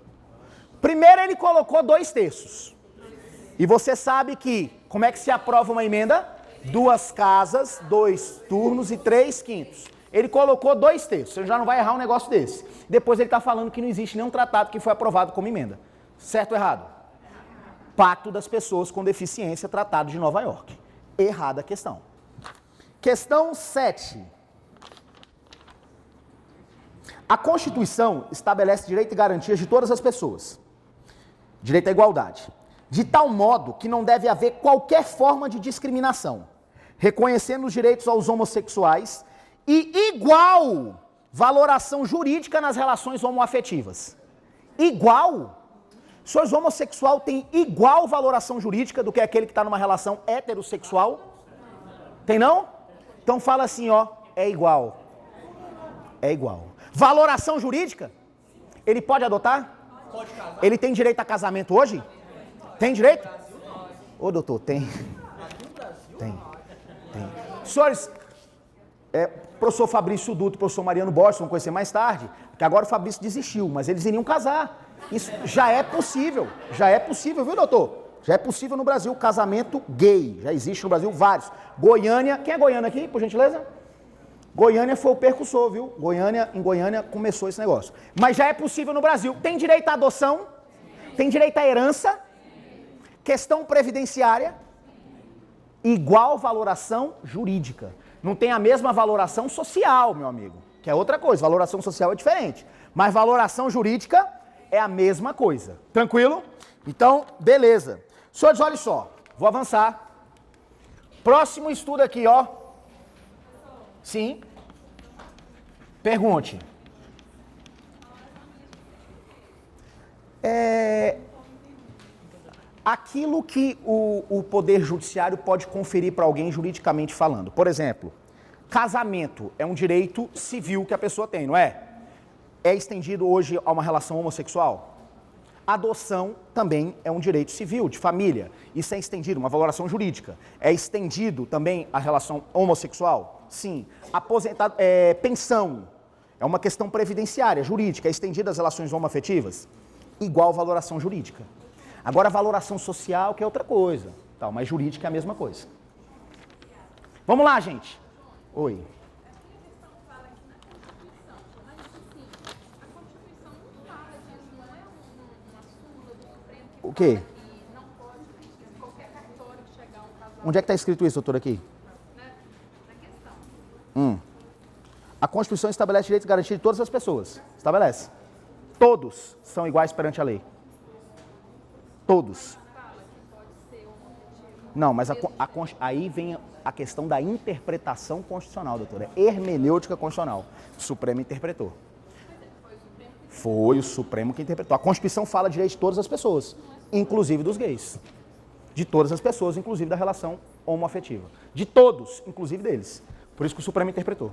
Primeiro, ele colocou 2/3. E você sabe que, como é que se aprova uma emenda? 2 casas, 2 turnos e 3/5. Ele colocou 2/3. Você já não vai errar um negócio desse. Depois ele está falando que não existe nenhum tratado que foi aprovado como emenda. Certo ou errado? Pacto das Pessoas com Deficiência, Tratado de Nova York. Errada a questão. Questão 7. A Constituição estabelece direito e garantias de todas as pessoas. Direito à igualdade. De tal modo que não deve haver qualquer forma de discriminação, reconhecendo os direitos aos homossexuais e igual valoração jurídica nas relações homoafetivas. Igual? O senhor homossexual tem igual valoração jurídica do que aquele que está numa relação heterossexual? Tem não? Então fala assim, ó, é igual. É igual. Valoração jurídica? Ele pode adotar? Pode casar. Ele tem direito a casamento hoje? Tem direito? Ô doutor, tem. Tem. Senhores, professor Fabrício Duto e professor Mariano Borges vão conhecer mais tarde, porque agora o Fabrício desistiu, mas eles iriam casar. Isso já é possível, viu, doutor? Já é possível no Brasil casamento gay, já existe no Brasil vários. Goiânia, quem é Goiânia aqui, por gentileza? Goiânia foi o percussor, viu? Em Goiânia começou esse negócio. Mas já é possível no Brasil. Tem direito à adoção? Tem direito à herança? Questão previdenciária? Igual valoração jurídica. Não tem a mesma valoração social, meu amigo, que é outra coisa. Valoração social é diferente. Mas valoração jurídica é a mesma coisa. Tranquilo? Então, beleza. Senhores, olha só. Vou avançar. Próximo estudo aqui, ó. Sim. Pergunte. Aquilo que o Poder Judiciário pode conferir para alguém juridicamente falando. Por exemplo, casamento é um direito civil que a pessoa tem, não é? É estendido hoje a uma relação homossexual? Adoção também é um direito civil, de família. Isso é estendido, uma valoração jurídica. É estendido também a relação homossexual? Sim. Pensão é uma questão previdenciária, jurídica. É estendida às relações homoafetivas? Igual valoração jurídica. Agora, valoração social, que é outra coisa. Tal, mas jurídica é a mesma coisa. Vamos lá, gente. Oi. O quê? Onde é que está escrito isso, doutor, aqui? A Constituição estabelece direito e garantia de todas as pessoas. Estabelece. Todos são iguais perante a lei. Todos. Não, mas aí vem a questão da interpretação constitucional, doutora. Hermenêutica constitucional. O Supremo interpretou. Foi o Supremo que interpretou. A Constituição fala direito de todas as pessoas, inclusive dos gays. De todas as pessoas, inclusive da relação homoafetiva. De todos, inclusive deles. Por isso que o Supremo interpretou.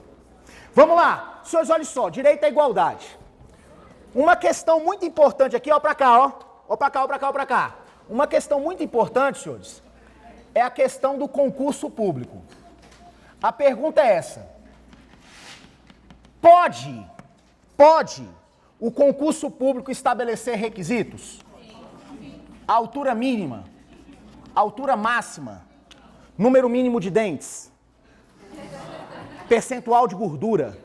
Vamos lá. Senhores, olha só. Direito à igualdade. Uma questão muito importante aqui, ó pra cá, ó. Ó pra cá, ó pra cá, ó pra cá. Uma questão muito importante, senhores, é a questão do concurso público. A pergunta é essa. Pode o concurso público estabelecer requisitos? Altura mínima, altura máxima, número mínimo de dentes, percentual de gordura,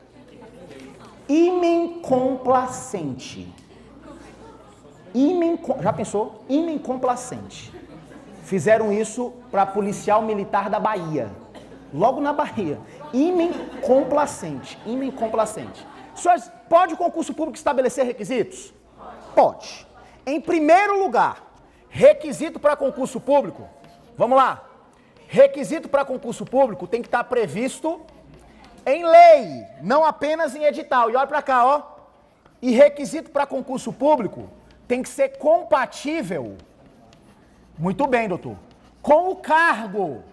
ímen complacente. Já pensou? Ímen complacente. Fizeram isso para policial militar da Bahia. Logo na Bahia. Ímen complacente. Ímen complacente. Senhores, pode o concurso público estabelecer requisitos? Pode. Em primeiro lugar, requisito para concurso público. Vamos lá. Requisito para concurso público tem que estar previsto em lei, não apenas em edital. E olha para cá, ó. E requisito para concurso público tem que ser compatível, muito bem, doutor, com o cargo.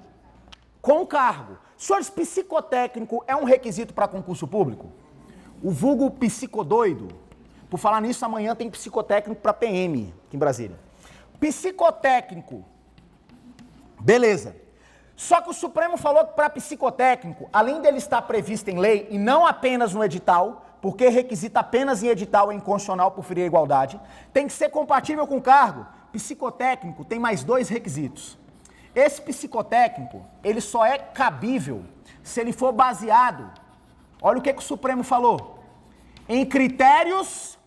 com cargo. Senhores, psicotécnico é um requisito para concurso público? O vulgo psicodoido. Por falar nisso, amanhã tem psicotécnico para PM aqui em Brasília. Psicotécnico. Beleza. Só que o Supremo falou que para psicotécnico, além dele estar previsto em lei e não apenas no edital, porque requisita apenas em edital é inconstitucional por ferir a igualdade, tem que ser compatível com o cargo. Psicotécnico tem mais 2 requisitos. Esse psicotécnico, ele só é cabível se ele for baseado, olha o que o Supremo falou, em critérios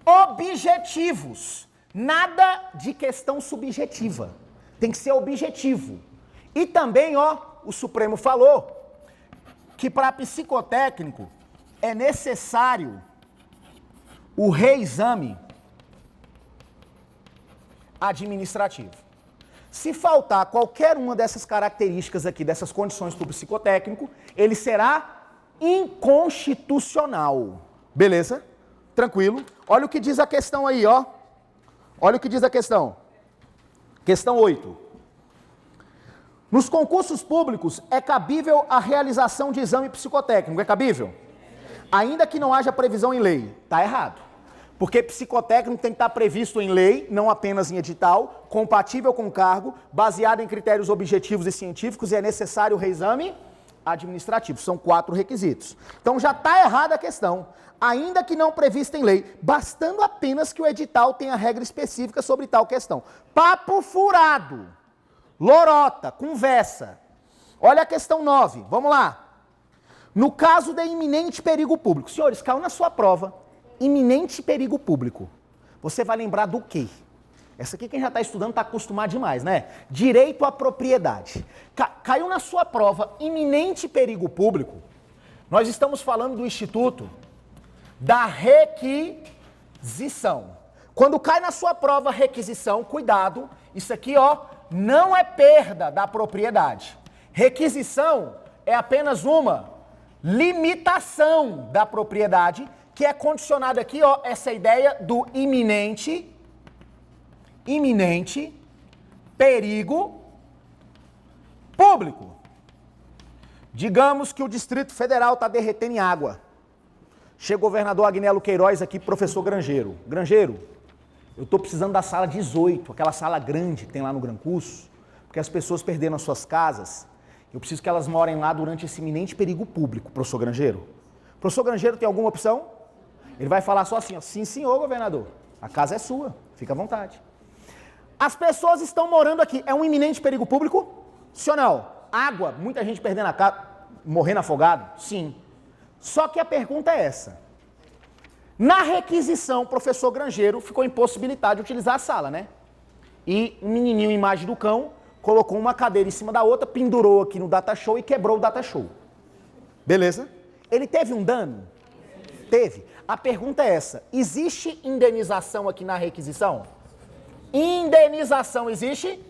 objetivos, nada de questão subjetiva, tem que ser objetivo. E também, o Supremo falou que para psicotécnico é necessário o reexame administrativo. Se faltar qualquer uma dessas características aqui, dessas condições para o psicotécnico, ele será inconstitucional. Beleza? Tranquilo? Olha o que diz a questão aí, Olha o que diz a questão. Questão 8. Nos concursos públicos é cabível a realização de exame psicotécnico. É cabível? Ainda que não haja previsão em lei. Está errado. Porque psicotécnico tem que estar previsto em lei, não apenas em edital, compatível com o cargo, baseado em critérios objetivos e científicos, e é necessário o reexame administrativo. São 4 requisitos. Então já está errada a questão. Ainda que não prevista em lei, bastando apenas que o edital tenha regra específica sobre tal questão. Papo furado. Lorota, conversa. Olha a questão 9, vamos lá. No caso de iminente perigo público. Senhores, caiu na sua prova. Iminente perigo público. Você vai lembrar do quê? Essa aqui quem já está estudando está acostumado demais, né? Direito à propriedade. Caiu na sua prova iminente perigo público. Nós estamos falando do Instituto da Requisição. Quando cai na sua prova requisição, cuidado, isso aqui, não é perda da propriedade. Requisição é apenas uma limitação da propriedade, que é condicionada aqui, essa ideia do iminente perigo público. Digamos que o Distrito Federal está derretendo em água. Chega o governador Agnello Queiroz aqui, professor Grangeiro. Grangeiro, eu estou precisando da sala 18, aquela sala grande que tem lá no Gran Curso, porque as pessoas perderam as suas casas. Eu preciso que elas morem lá durante esse iminente perigo público, professor Grangeiro. Professor Grangeiro tem alguma opção? Ele vai falar só assim, sim senhor governador, a casa é sua, fica à vontade. As pessoas estão morando aqui, é um iminente perigo público? Sim ou não? Água, muita gente perdendo a casa, morrendo afogado? Sim. Só que a pergunta é essa. Na requisição, o professor Grangeiro ficou impossibilitado de utilizar a sala, né? E um menininho, imagem do cão, colocou uma cadeira em cima da outra, pendurou aqui no data show e quebrou o data show. Beleza? Ele teve um dano? Teve. A pergunta é essa, existe indenização aqui na requisição? Indenização existe?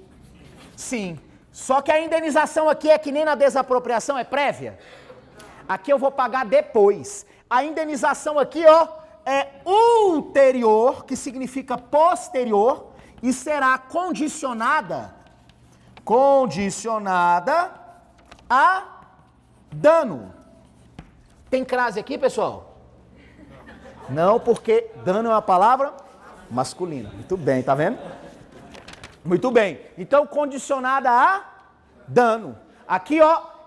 Sim. Só que a indenização aqui é que nem na desapropriação, é prévia? Aqui eu vou pagar depois. A indenização aqui, é ulterior, que significa posterior, e será condicionada a dano. Tem crase aqui, pessoal? Não, porque dano é uma palavra masculina. Muito bem, tá vendo? Muito bem. Então, condicionada a dano. Aqui,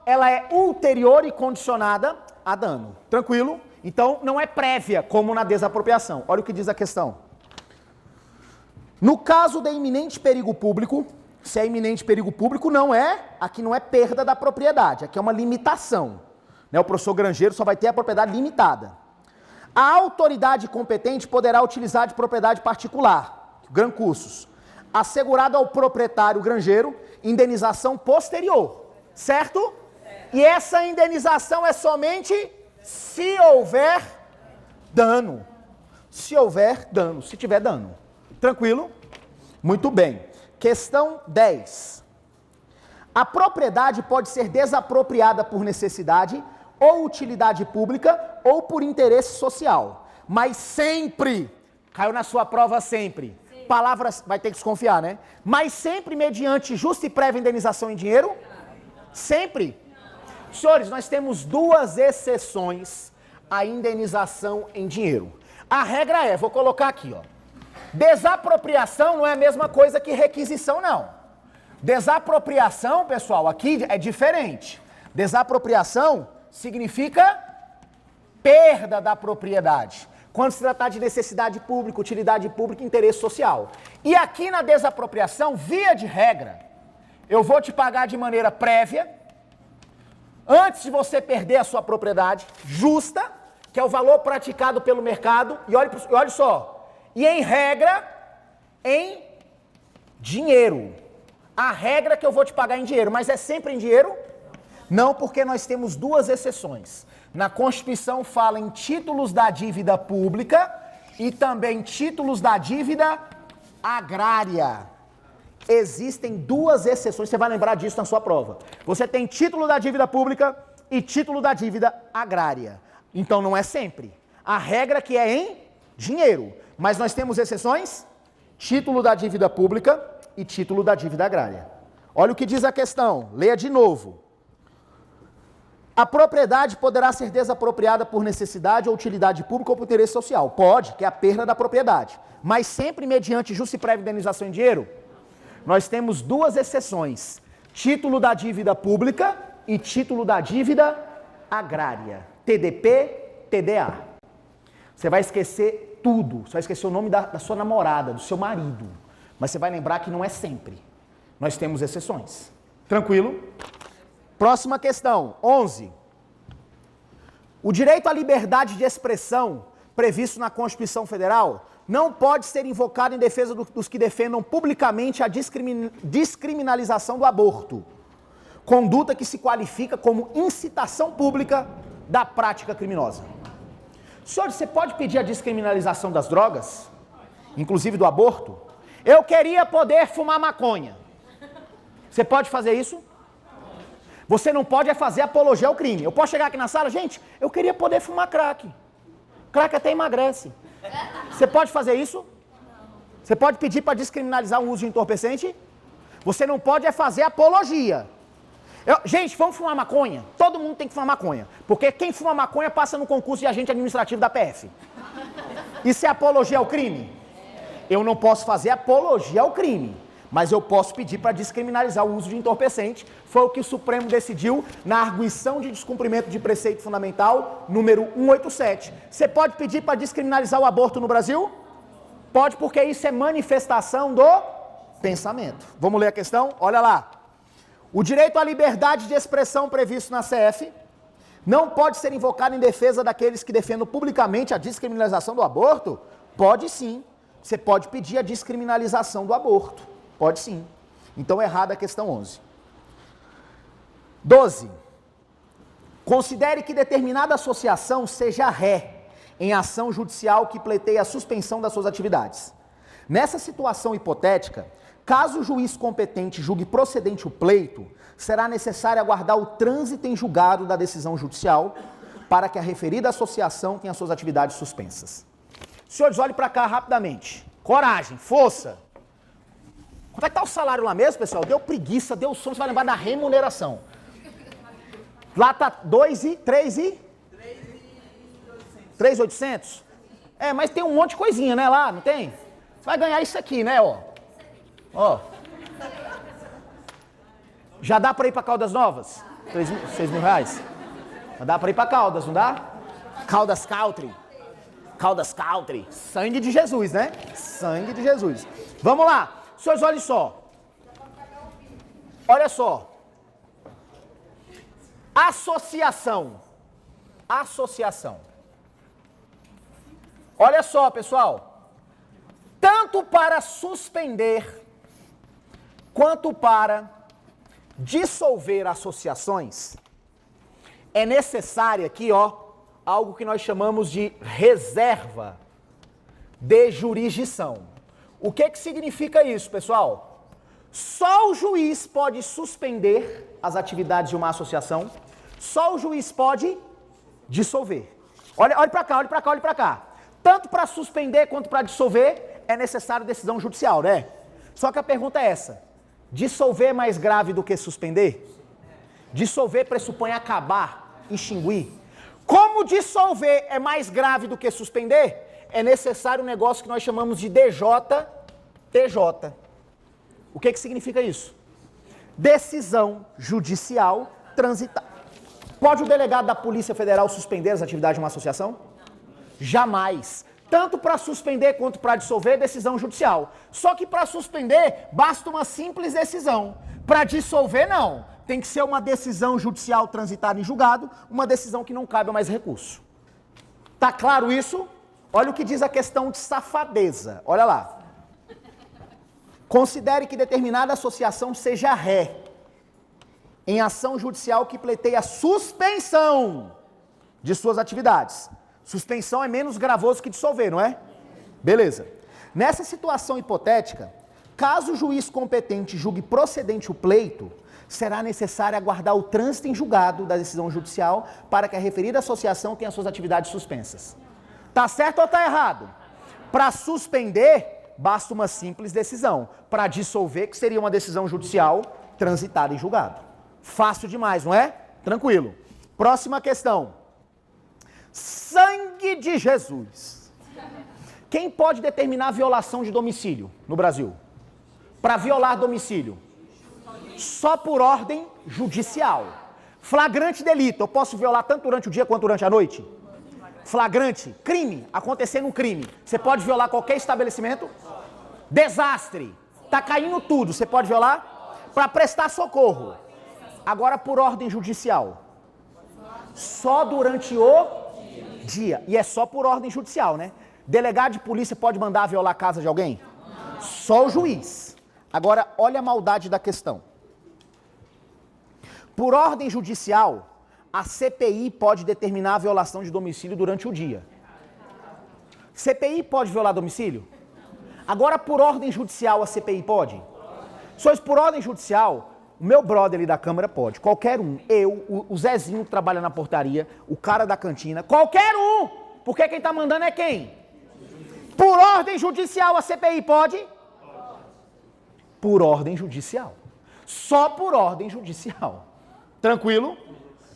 ela é ulterior e condicionada a dano. Tranquilo? Então, não é prévia, como na desapropriação. Olha o que diz a questão. No caso de iminente perigo público, se é iminente perigo público, aqui não é perda da propriedade, aqui é uma limitação. Né? O professor Grangeiro só vai ter a propriedade limitada. A autoridade competente poderá utilizar de propriedade particular, Gran Cursos, assegurado ao proprietário granjeiro, indenização posterior, certo? E essa indenização é somente se houver dano. Se houver dano, se tiver dano. Tranquilo? Muito bem. Questão 10. A propriedade pode ser desapropriada por necessidade ou utilidade pública ou por interesse social. Mas sempre, caiu na sua prova sempre, sim. Palavras, vai ter que desconfiar, né? Mas sempre mediante justa e prévia indenização em dinheiro? Sempre. Senhores, nós temos duas exceções à indenização em dinheiro. A regra é, vou colocar aqui, ó. Desapropriação não é a mesma coisa que requisição, não. Desapropriação, pessoal, aqui é diferente. Desapropriação significa perda da propriedade. Quando se tratar de necessidade pública, utilidade pública, interesse social. E aqui na desapropriação, via de regra, eu vou te pagar de maneira prévia, antes de você perder a sua propriedade, justa, que é o valor praticado pelo mercado, e olha só, e em regra, em dinheiro. A regra é que eu vou te pagar em dinheiro, mas é sempre em dinheiro? Não, porque nós temos duas exceções. Na Constituição fala em títulos da dívida pública e também títulos da dívida agrária. Existem duas exceções, você vai lembrar disso na sua prova. Você tem título da dívida pública e título da dívida agrária. Então não é sempre. A regra é que é em dinheiro, mas nós temos exceções: título da dívida pública e título da dívida agrária. Olha o que diz a questão, leia de novo. A propriedade poderá ser desapropriada por necessidade ou utilidade pública ou por interesse social. Pode, que é a perda da propriedade. Mas sempre mediante justa e prévia indenização em dinheiro. Nós temos duas exceções. Título da dívida pública e título da dívida agrária. TDP, TDA. Você vai esquecer tudo. Você vai esquecer o nome da sua namorada, do seu marido. Mas você vai lembrar que não é sempre. Nós temos exceções. Tranquilo? Próxima questão, 11. O direito à liberdade de expressão, previsto na Constituição Federal, não pode ser invocado em defesa dos que defendam publicamente a descriminalização do aborto, conduta que se qualifica como incitação pública da prática criminosa. Senhor, você pode pedir a descriminalização das drogas, inclusive do aborto? Eu queria poder fumar maconha. Você pode fazer isso? Você não pode fazer apologia ao crime. Eu posso chegar aqui na sala, gente, eu queria poder fumar crack. Crack até emagrece. Você pode fazer isso? Você pode pedir para descriminalizar o uso de entorpecente? Você não pode fazer apologia. Gente, vamos fumar maconha? Todo mundo tem que fumar maconha. Porque quem fuma maconha passa no concurso de agente administrativo da PF. Isso é apologia ao crime? Eu não posso fazer apologia ao crime. Mas eu posso pedir para descriminalizar o uso de entorpecente. Foi o que o Supremo decidiu na arguição de descumprimento de preceito fundamental número 187. Você pode pedir para descriminalizar o aborto no Brasil? Pode, porque isso é manifestação do pensamento. Vamos ler a questão? Olha lá. O direito à liberdade de expressão previsto na CF não pode ser invocado em defesa daqueles que defendam publicamente a descriminalização do aborto? Pode sim. Você pode pedir a descriminalização do aborto. Pode sim. Então, errada a questão 11. 12. Considere que determinada associação seja ré em ação judicial que pleiteia a suspensão das suas atividades. Nessa situação hipotética, caso o juiz competente julgue procedente o pleito, será necessário aguardar o trânsito em julgado da decisão judicial para que a referida associação tenha suas atividades suspensas. Senhores, olhem para cá rapidamente. Coragem, força. Quanto é que está o salário lá mesmo, pessoal? Deu preguiça, deu sono, você vai lembrar da remuneração. Lá está 3.800? É, mas tem um monte de coisinha, né, lá, não tem? Você vai ganhar isso aqui, né, ó. Ó. Já dá para ir para Caldas Novas? 6 mil reais? Já dá para ir para Caldas, não dá? Caldas Country. Caldas Country. Sangue de Jesus, né? Sangue de Jesus. Vamos lá. Senhores, olhem só. Olha só. Associação. Olha só, pessoal. Tanto para suspender quanto para dissolver associações, é necessário aqui, ó, algo que nós chamamos de reserva de jurisdição. O que significa isso, pessoal? Só o juiz pode suspender as atividades de uma associação, só o juiz pode dissolver. Olha para cá, olha para cá, olha para cá. Tanto para suspender quanto para dissolver é necessário decisão judicial, né? Só que a pergunta é essa: dissolver é mais grave do que suspender? Dissolver pressupõe acabar, extinguir. Como dissolver é mais grave do que suspender, é necessário um negócio que nós chamamos de DJTJ. O que significa isso? Decisão judicial transitada. Pode o delegado da Polícia Federal suspender as atividades de uma associação? Jamais. Tanto para suspender quanto para dissolver, decisão judicial. Só que para suspender, basta uma simples decisão. Para dissolver, não. Tem que ser uma decisão judicial transitada em julgado, uma decisão que não cabe a mais recurso. Tá claro isso? Olha o que diz a questão de safadeza. Olha lá. Considere que determinada associação seja ré em ação judicial que pleiteia a suspensão de suas atividades. Suspensão é menos gravoso que dissolver, não é? Beleza. Nessa situação hipotética, caso o juiz competente julgue procedente o pleito, será necessário aguardar o trânsito em julgado da decisão judicial para que a referida associação tenha suas atividades suspensas. Tá certo ou tá errado? Para suspender, basta uma simples decisão. Para dissolver, que seria uma decisão judicial transitada em julgado. Fácil demais, não é? Tranquilo. Próxima questão. Sangue de Jesus. Quem pode determinar a violação de domicílio no Brasil? Para violar domicílio? Só por ordem judicial. Flagrante delito. Eu posso violar tanto durante o dia quanto durante a noite? Flagrante. Crime. Acontecendo um crime. Você pode violar qualquer estabelecimento? Desastre. Tá caindo tudo. Você pode violar? Para prestar socorro. Agora por ordem judicial. Só durante o dia. E é só por ordem judicial, né? Delegado de polícia pode mandar violar a casa de alguém? Só o juiz. Agora, olha a maldade da questão. Por ordem judicial, a CPI pode determinar a violação de domicílio durante o dia. CPI pode violar domicílio? Agora, por ordem judicial, a CPI pode? Só isso por ordem judicial, o meu brother ali da Câmara pode. Qualquer um. Eu, o Zezinho que trabalha na portaria, o cara da cantina, qualquer um! Porque quem tá mandando é quem? Por ordem judicial, a CPI pode? Por ordem judicial. Só por ordem judicial. Tranquilo?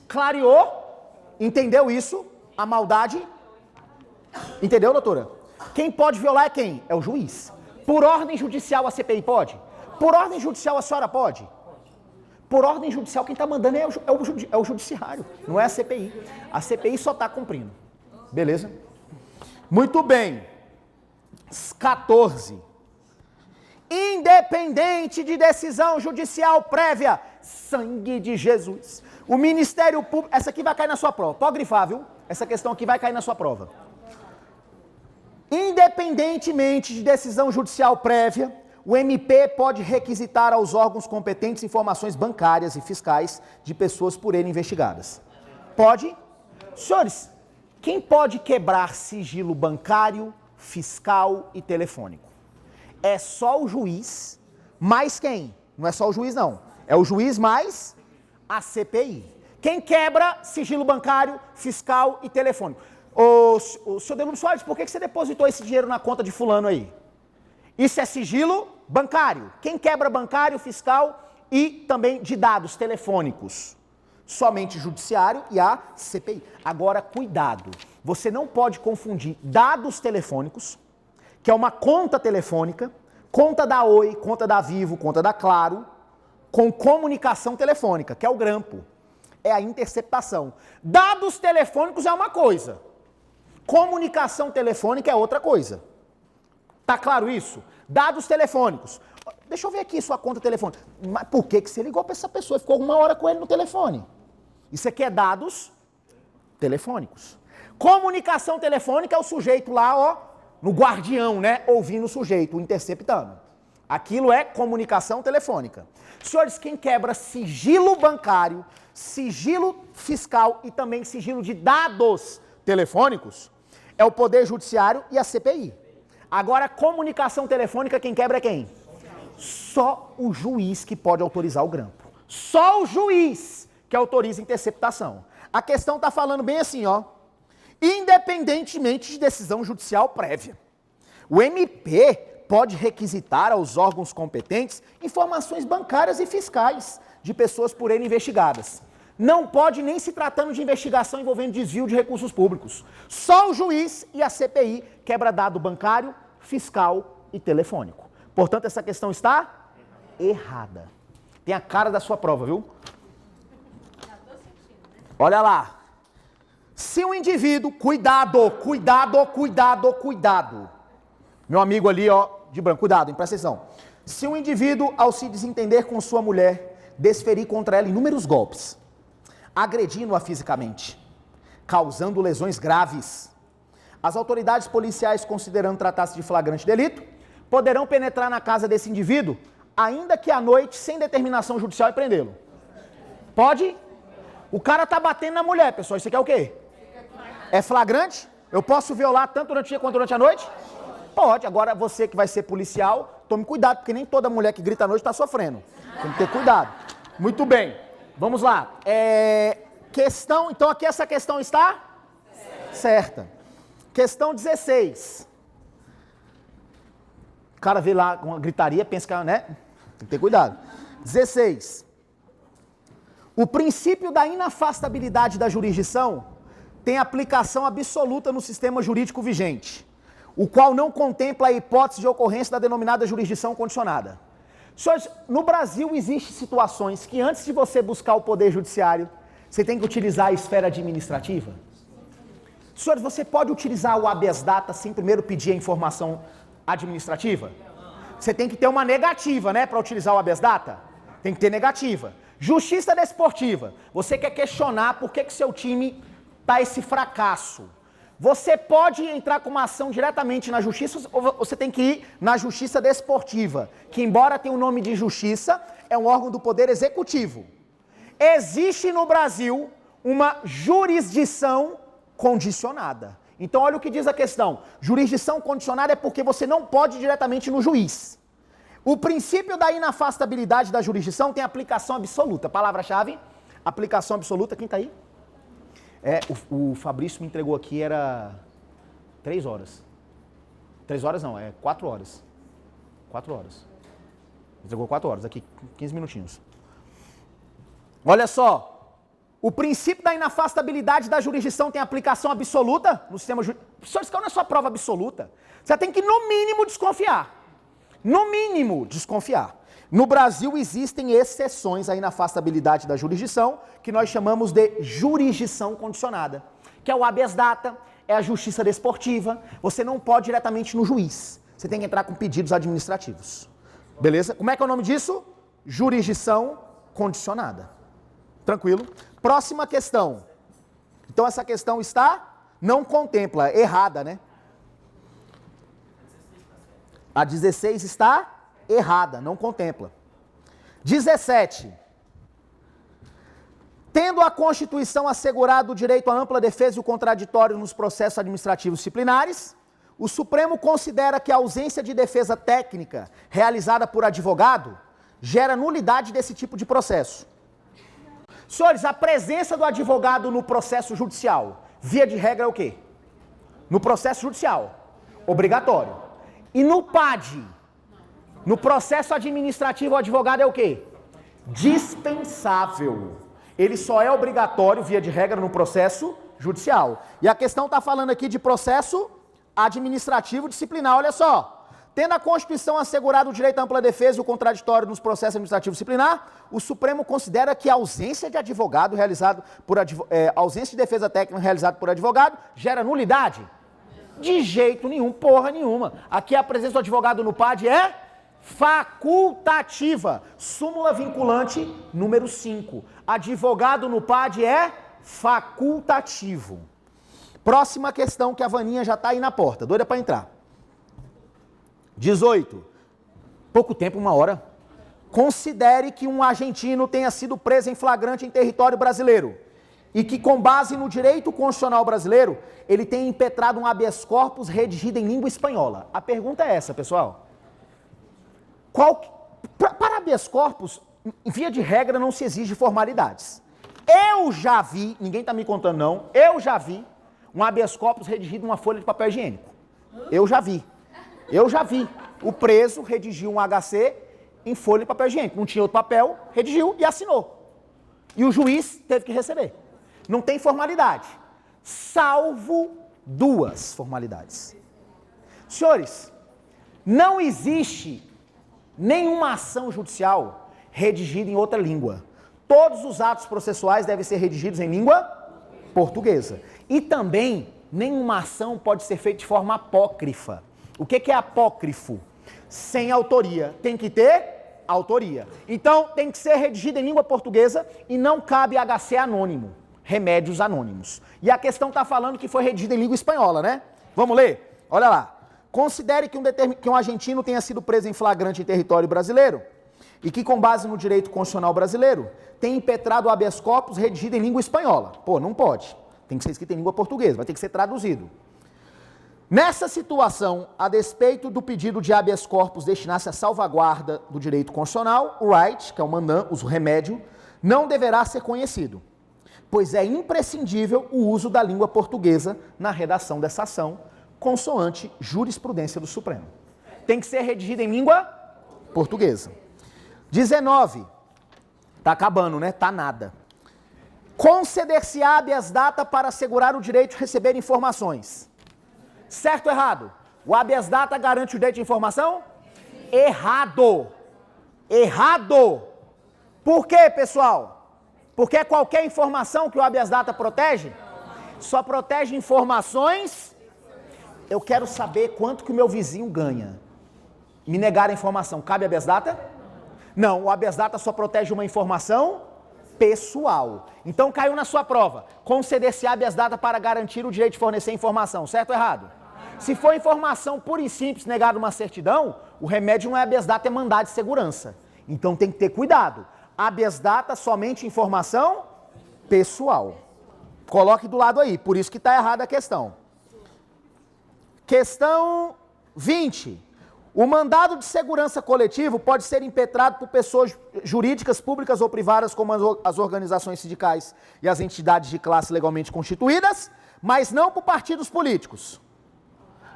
Clareou? Entendeu isso? A maldade? Entendeu, doutora? Quem pode violar é quem? É o juiz. Por ordem judicial a CPI pode? Por ordem judicial a senhora pode? Por ordem judicial quem está mandando é o judiciário, não é a CPI. A CPI só está cumprindo. Beleza? Muito bem. 14. Independente de decisão judicial prévia, sangue de Jesus. O Ministério Público, essa aqui vai cair na sua prova, pode grifar, viu? Essa questão aqui vai cair na sua prova. Independentemente de decisão judicial prévia, o MP pode requisitar aos órgãos competentes informações bancárias e fiscais de pessoas por ele investigadas. Pode? Senhores, quem pode quebrar sigilo bancário, fiscal e telefônico? É só o juiz, mais quem? Não é só o juiz, não. É o juiz mais a CPI. Quem quebra sigilo bancário, fiscal e telefônico? O senhor Delúbio Soares, por que você depositou esse dinheiro na conta de fulano aí? Isso é sigilo bancário. Quem quebra bancário, fiscal e também de dados telefônicos? Somente judiciário e a CPI. Agora, cuidado. Você não pode confundir dados telefônicos, que é uma conta telefônica, conta da Oi, conta da Vivo, conta da Claro, com comunicação telefônica, que é o grampo. É a interceptação. Dados telefônicos é uma coisa. Comunicação telefônica é outra coisa. Tá claro isso? Dados telefônicos. Deixa eu ver aqui sua conta telefônica. Mas por que você ligou para essa pessoa? Ficou 1 hora com ele no telefone. Isso aqui é dados telefônicos. Comunicação telefônica é o sujeito lá, ó, no guardião, né? Ouvindo o sujeito, interceptando. Aquilo é comunicação telefônica. Senhores, quem quebra sigilo bancário, sigilo fiscal e também sigilo de dados telefônicos é o Poder Judiciário e a CPI. Agora, comunicação telefônica, quem quebra é quem? Só o juiz que pode autorizar o grampo. Só o juiz que autoriza a interceptação. A questão está falando bem assim, ó. Independentemente de decisão judicial prévia. O MP pode requisitar aos órgãos competentes informações bancárias e fiscais de pessoas por ele investigadas. Não pode nem se tratando de investigação envolvendo desvio de recursos públicos. Só o juiz e a CPI quebra dado bancário, fiscal e telefônico. Portanto, essa questão está errada. Tem a cara da sua prova, viu? Olha lá. Se um indivíduo, cuidado. Meu amigo ali, ó, de branco, cuidado, hein, presta atenção. Se um indivíduo, ao se desentender com sua mulher, desferir contra ela inúmeros golpes, agredindo-a fisicamente, causando lesões graves, as autoridades policiais, considerando tratar-se de flagrante delito, poderão penetrar na casa desse indivíduo, ainda que à noite, sem determinação judicial, e prendê-lo. Pode? O cara tá batendo na mulher, pessoal. Isso aqui é o quê? É flagrante? Eu posso violar tanto durante o dia quanto durante a noite? Pode. Agora, você que vai ser policial, tome cuidado, porque nem toda mulher que grita à noite está sofrendo. Tem que ter cuidado. Muito bem. Vamos lá. Questão, então aqui essa questão está? Certa. Questão 16. O cara vê lá uma gritaria, pensa que, né? Tem que ter cuidado. 16. O princípio da inafastabilidade da jurisdição tem aplicação absoluta no sistema jurídico vigente, o qual não contempla a hipótese de ocorrência da denominada jurisdição condicionada. Senhores, no Brasil existem situações que antes de você buscar o poder judiciário, você tem que utilizar a esfera administrativa. Senhores, você pode utilizar o habeas data sem primeiro pedir a informação administrativa? Você tem que ter uma negativa, né, para utilizar o habeas data? Tem que ter negativa. Justiça desportiva. Você quer questionar por que seu time tá esse fracasso. Você pode entrar com uma ação diretamente na justiça ou você tem que ir na justiça desportiva, que embora tenha o nome de justiça, é um órgão do poder executivo. Existe no Brasil uma jurisdição condicionada. Então olha o que diz a questão. Jurisdição condicionada é porque você não pode ir diretamente no juiz. O princípio da inafastabilidade da jurisdição tem aplicação absoluta. Palavra-chave, aplicação absoluta. Quem está aí? O Fabrício me entregou aqui, era 3 horas. 3 horas não, 4 horas. 4 horas. Entregou 4 horas, aqui 15 minutinhos. Olha só, o princípio da inafastabilidade da jurisdição tem aplicação absoluta no sistema jurídico. Professor, isso não é só prova absoluta. Você tem que, no mínimo, desconfiar. No mínimo, desconfiar. No Brasil existem exceções à inafastabilidade da jurisdição, que nós chamamos de jurisdição condicionada, que é o habeas data, é a justiça desportiva. Você não pode ir diretamente no juiz. Você tem que entrar com pedidos administrativos. Beleza? Como é que é o nome disso? Jurisdição condicionada. Tranquilo? Próxima questão. Então essa questão não contempla, errada, né? A 16 está errada, não contempla. 17. Tendo a Constituição assegurado o direito à ampla defesa e o contraditório nos processos administrativos disciplinares, o Supremo considera que a ausência de defesa técnica realizada por advogado gera nulidade desse tipo de processo. Senhores, a presença do advogado no processo judicial, via de regra é o quê? No processo judicial, obrigatório. E no PAD, no processo administrativo, o advogado é o quê? Dispensável. Ele só é obrigatório, via de regra, no processo judicial. E a questão está falando aqui de processo administrativo disciplinar. Olha só. Tendo a Constituição assegurado o direito à ampla defesa e o contraditório nos processos administrativos disciplinar, o Supremo considera que a ausência de advogado realizado por ausência de defesa técnica realizada por advogado gera nulidade? De jeito nenhum, porra nenhuma. Aqui a presença do advogado no PAD é facultativa. Súmula vinculante número 5. Advogado no PAD é facultativo. Próxima questão que a Vaninha já está aí na porta, doida para entrar. 18. Pouco tempo, 1 hora. Considere que um argentino tenha sido preso em flagrante em território brasileiro e que, com base no direito constitucional brasileiro, ele tenha impetrado um habeas corpus redigido em língua espanhola. A pergunta é essa, pessoal. Para habeas corpus, via de regra, não se exige formalidades. Eu já vi, ninguém está me contando não, eu já vi um habeas corpus redigido numa folha de papel higiênico. Eu já vi. O preso redigiu um HC em folha de papel higiênico. Não tinha outro papel, redigiu e assinou. E o juiz teve que receber. Não tem formalidade, salvo duas formalidades. Senhores, não existe nenhuma ação judicial redigida em outra língua. Todos os atos processuais devem ser redigidos em língua portuguesa. E também, nenhuma ação pode ser feita de forma apócrifa. O que é apócrifo? Sem autoria. Tem que ter autoria. Então, tem que ser redigida em língua portuguesa e não cabe HC anônimo, remédios anônimos. E a questão está falando que foi redigida em língua espanhola, né? Vamos ler? Olha lá. Considere que um argentino tenha sido preso em flagrante em território brasileiro e que, com base no direito constitucional brasileiro, tem impetrado o habeas corpus redigido em língua espanhola. Pô, não pode. Tem que ser escrito em língua portuguesa, vai ter que ser traduzido. Nessa situação, a despeito do pedido de habeas corpus destinasse à salvaguarda do direito constitucional, o right, que é o remédio, não deverá ser conhecido, pois é imprescindível o uso da língua portuguesa na redação dessa ação, consoante jurisprudência do Supremo. Tem que ser redigida em língua portuguesa. 19. Tá acabando, né? Tá nada. Conceder-se habeas data para assegurar o direito de receber informações. Certo ou errado? O habeas data garante o direito de informação? Errado. Errado. Por quê, pessoal? Porque é qualquer informação que o habeas data protege? Só protege informações. Eu quero saber quanto que o meu vizinho ganha. Me negar a informação, cabe habeas data? Não, o habeas data só protege uma informação pessoal. Então caiu na sua prova. Conceder-se habeas data para garantir o direito de fornecer informação, certo ou errado? Se for informação pura e simples, negada uma certidão, o remédio não é habeas data, é mandado de segurança. Então tem que ter cuidado. Habeas data somente informação pessoal. Coloque do lado aí, por isso que está errada a questão. Questão 20. O mandado de segurança coletivo pode ser impetrado por pessoas jurídicas, públicas ou privadas, como as organizações sindicais e as entidades de classe legalmente constituídas, mas não por partidos políticos.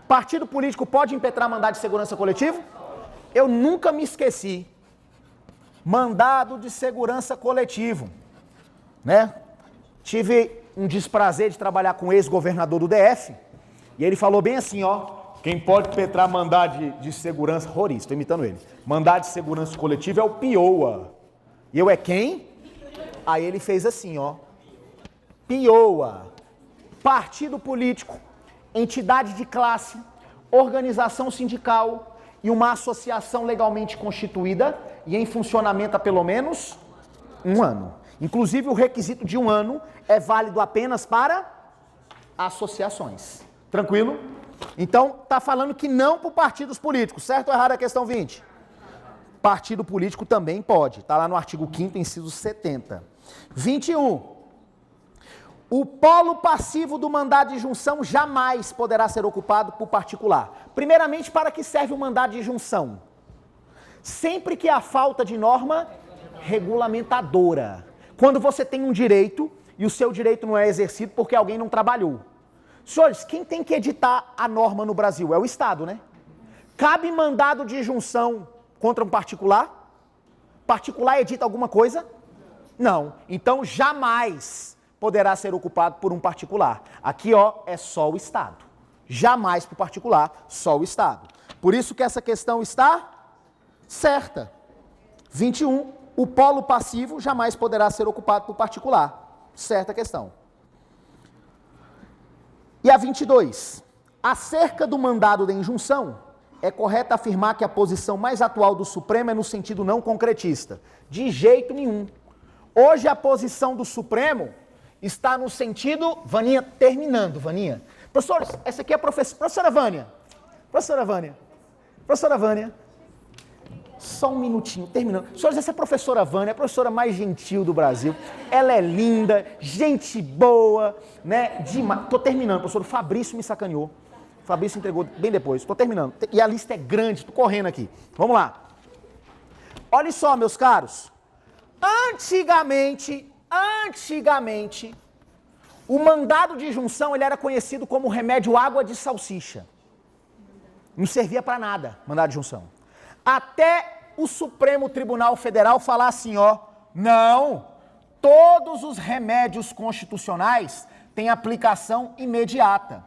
Partido político pode impetrar mandado de segurança coletivo? Eu nunca me esqueci. Mandado de segurança coletivo, né? Tive um desprazer de trabalhar com o ex-governador do DF, e ele falou bem assim, ó, quem pode impetrar mandado de segurança, horrorista, estou imitando ele, mandado de segurança coletivo é o PIOA. E eu é quem? Aí ele fez assim, ó, PIOA, partido político, entidade de classe, organização sindical e uma associação legalmente constituída e em funcionamento há pelo menos 1 ano. Inclusive o requisito de 1 ano é válido apenas para associações. Tranquilo? Então, está falando que não por partidos políticos, certo ou errado a questão 20? Partido político também pode, está lá no artigo 5º, inciso 70. 21. O polo passivo do mandado de junção jamais poderá ser ocupado por particular. Primeiramente, para que serve o mandado de junção? Sempre que há falta de norma regulamentadora. Quando você tem um direito e o seu direito não é exercido porque alguém não trabalhou. Senhores, quem tem que editar a norma no Brasil? É o Estado, né? Cabe mandado de junção contra um particular? Particular edita alguma coisa? Não. Então, jamais poderá ser ocupado por um particular. Aqui, ó, é só o Estado. Jamais por particular, só o Estado. Por isso que essa questão está certa. 21. O polo passivo jamais poderá ser ocupado por particular. Certa questão. E a 22. Acerca do mandado de injunção, é correto afirmar que a posição mais atual do Supremo é no sentido não concretista. De jeito nenhum. Hoje a posição do Supremo está no sentido... Vaninha, terminando, Vaninha. Professores, essa aqui é a professora Vânia. Professora Vânia. Professora Vânia. Só um minutinho, terminando. Senhores, essa é a professora Vânia, a professora mais gentil do Brasil. Ela é linda, gente boa, né? Demais. Tô terminando, professor. O Fabrício me sacaneou. O Fabrício entregou bem depois. Tô terminando. E a lista é grande, tô correndo aqui. Vamos lá. Olha só, meus caros. Antigamente, o mandado de junção ele era conhecido como remédio água de salsicha. Não servia para nada, mandado de junção. Até o Supremo Tribunal Federal falar assim, ó, não, todos os remédios constitucionais têm aplicação imediata.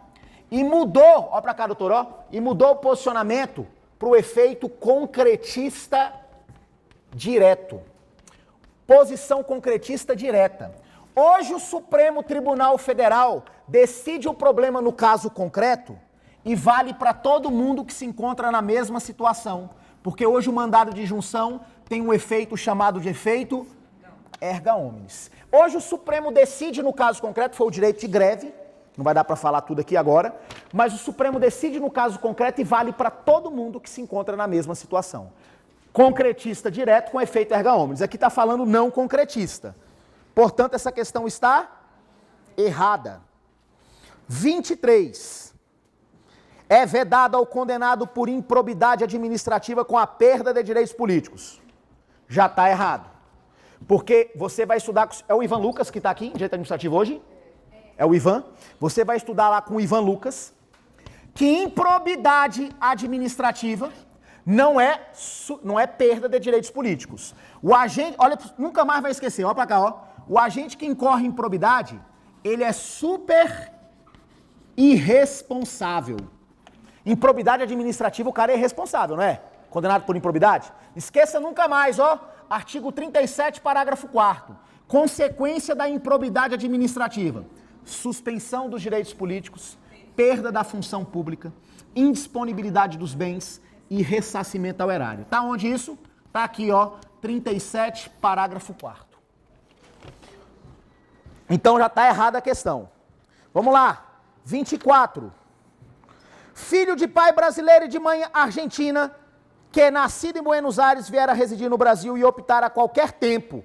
E mudou, ó pra cá, doutor, ó, e mudou o posicionamento para o efeito concretista direto. Posição concretista direta. Hoje o Supremo Tribunal Federal decide o problema no caso concreto e vale para todo mundo que se encontra na mesma situação. Porque hoje o mandado de junção tem um efeito chamado de efeito erga omnes. Hoje o Supremo decide no caso concreto, foi o direito de greve, não vai dar para falar tudo aqui agora, mas o Supremo decide no caso concreto e vale para todo mundo que se encontra na mesma situação. Concretista direto com efeito erga omnes. Aqui está falando não concretista. Portanto, essa questão está errada. 23. É vedado ao condenado por improbidade administrativa com a perda de direitos políticos. Já está errado. Porque você vai estudar... É o Ivan Lucas que está aqui, em direito administrativo hoje? É o Ivan. Você vai estudar lá com o Ivan Lucas que improbidade administrativa não é perda de direitos políticos. O agente... Olha, nunca mais vai esquecer. Olha para cá, ó. O agente que incorre em improbidade, ele é super irresponsável. Improbidade administrativa, o cara é irresponsável, não é? Condenado por improbidade. Esqueça nunca mais, ó. Artigo 37, parágrafo 4º. Consequência da improbidade administrativa. Suspensão dos direitos políticos, perda da função pública, indisponibilidade dos bens e ressarcimento ao erário. Tá onde isso? Tá aqui, ó. 37, parágrafo 4º. Então já está errada a questão. Vamos lá. 24. Filho de pai brasileiro e de mãe argentina, que nascido em Buenos Aires, vier a residir no Brasil e optar a qualquer tempo,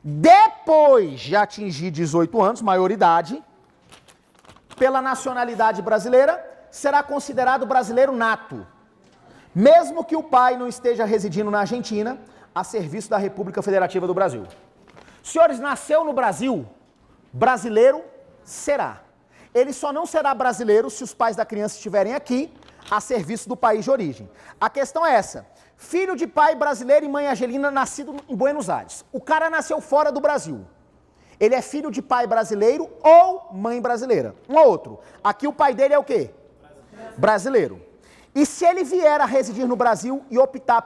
depois de atingir 18 anos, maioridade, pela nacionalidade brasileira, será considerado brasileiro nato, mesmo que o pai não esteja residindo na Argentina, a serviço da República Federativa do Brasil. Senhores, nasceu no Brasil, brasileiro será. Ele só não será brasileiro se os pais da criança estiverem aqui, a serviço do país de origem. A questão é essa. Filho de pai brasileiro e mãe argelina, nascido em Buenos Aires. O cara nasceu fora do Brasil. Ele é filho de pai brasileiro ou mãe brasileira. Um ou outro. Aqui o pai dele é o quê? Brasileiro. E se ele vier a residir no Brasil e optar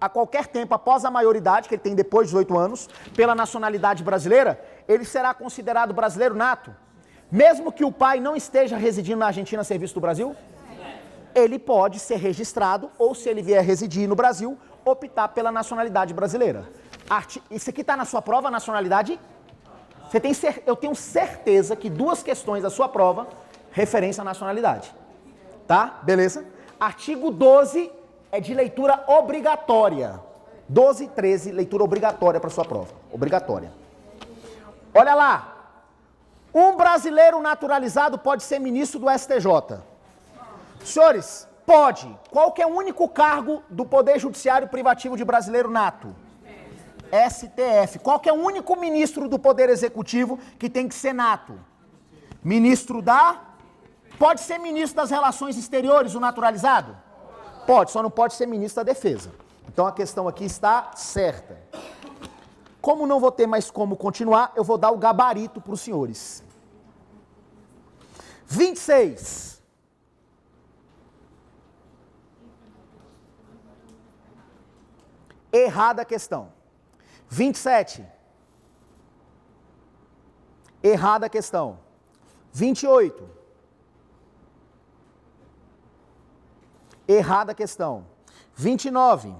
a qualquer tempo, após a maioridade, que ele tem depois de 18 anos, pela nacionalidade brasileira, ele será considerado brasileiro nato. Mesmo que o pai não esteja residindo na Argentina a serviço do Brasil, ele pode ser registrado, ou se ele vier residir no Brasil, optar pela nacionalidade brasileira. Isso aqui está na sua prova, nacionalidade? Eu tenho certeza que 2 questões da sua prova, referência à nacionalidade. Tá? Beleza? Artigo 12 é de leitura obrigatória. 12 e 13, leitura obrigatória para sua prova. Obrigatória. Olha lá. Um brasileiro naturalizado pode ser ministro do STJ. Senhores, pode. Qual que é o único cargo do Poder Judiciário Privativo de brasileiro nato? STF. Qual que é o único ministro do Poder Executivo que tem que ser nato? Ministro da... Pode ser ministro das Relações Exteriores, o naturalizado? Pode, só não pode ser ministro da Defesa. Então a questão aqui está certa. Como não vou ter mais como continuar, eu vou dar o gabarito para os senhores. 26. Errada a questão. 27. Errada a questão. 28. Errada a questão. 29.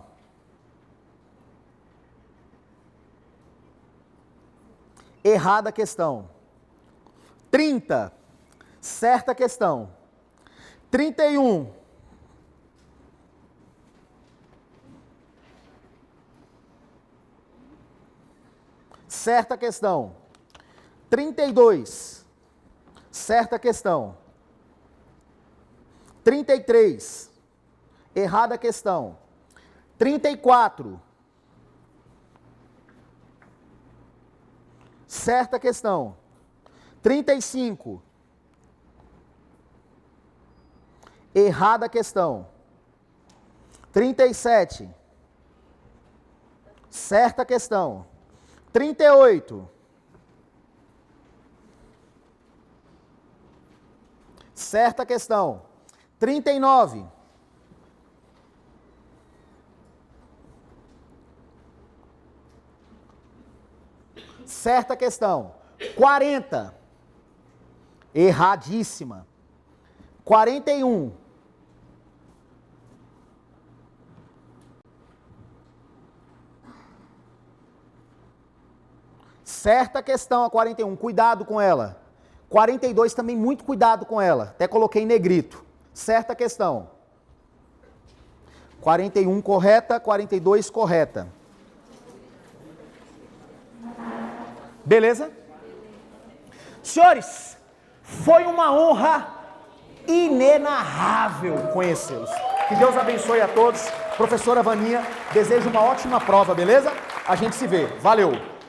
Errada a questão. 30. Certa questão. 31. Certa questão. 32. Certa questão. 33. Errada a questão. 34. Certa questão. 35. Errada a questão. 37. Certa questão. 38. Certa questão. 39. Certa questão. 40. Erradíssima. 41. Certa questão a 41, cuidado com ela. 42 também, muito cuidado com ela. Até coloquei em negrito. Certa questão. 41 correta, 42 correta. Beleza? Senhores, foi uma honra inenarrável conhecê-los. Que Deus abençoe a todos. Professora Vaninha, desejo uma ótima prova, beleza? A gente se vê. Valeu!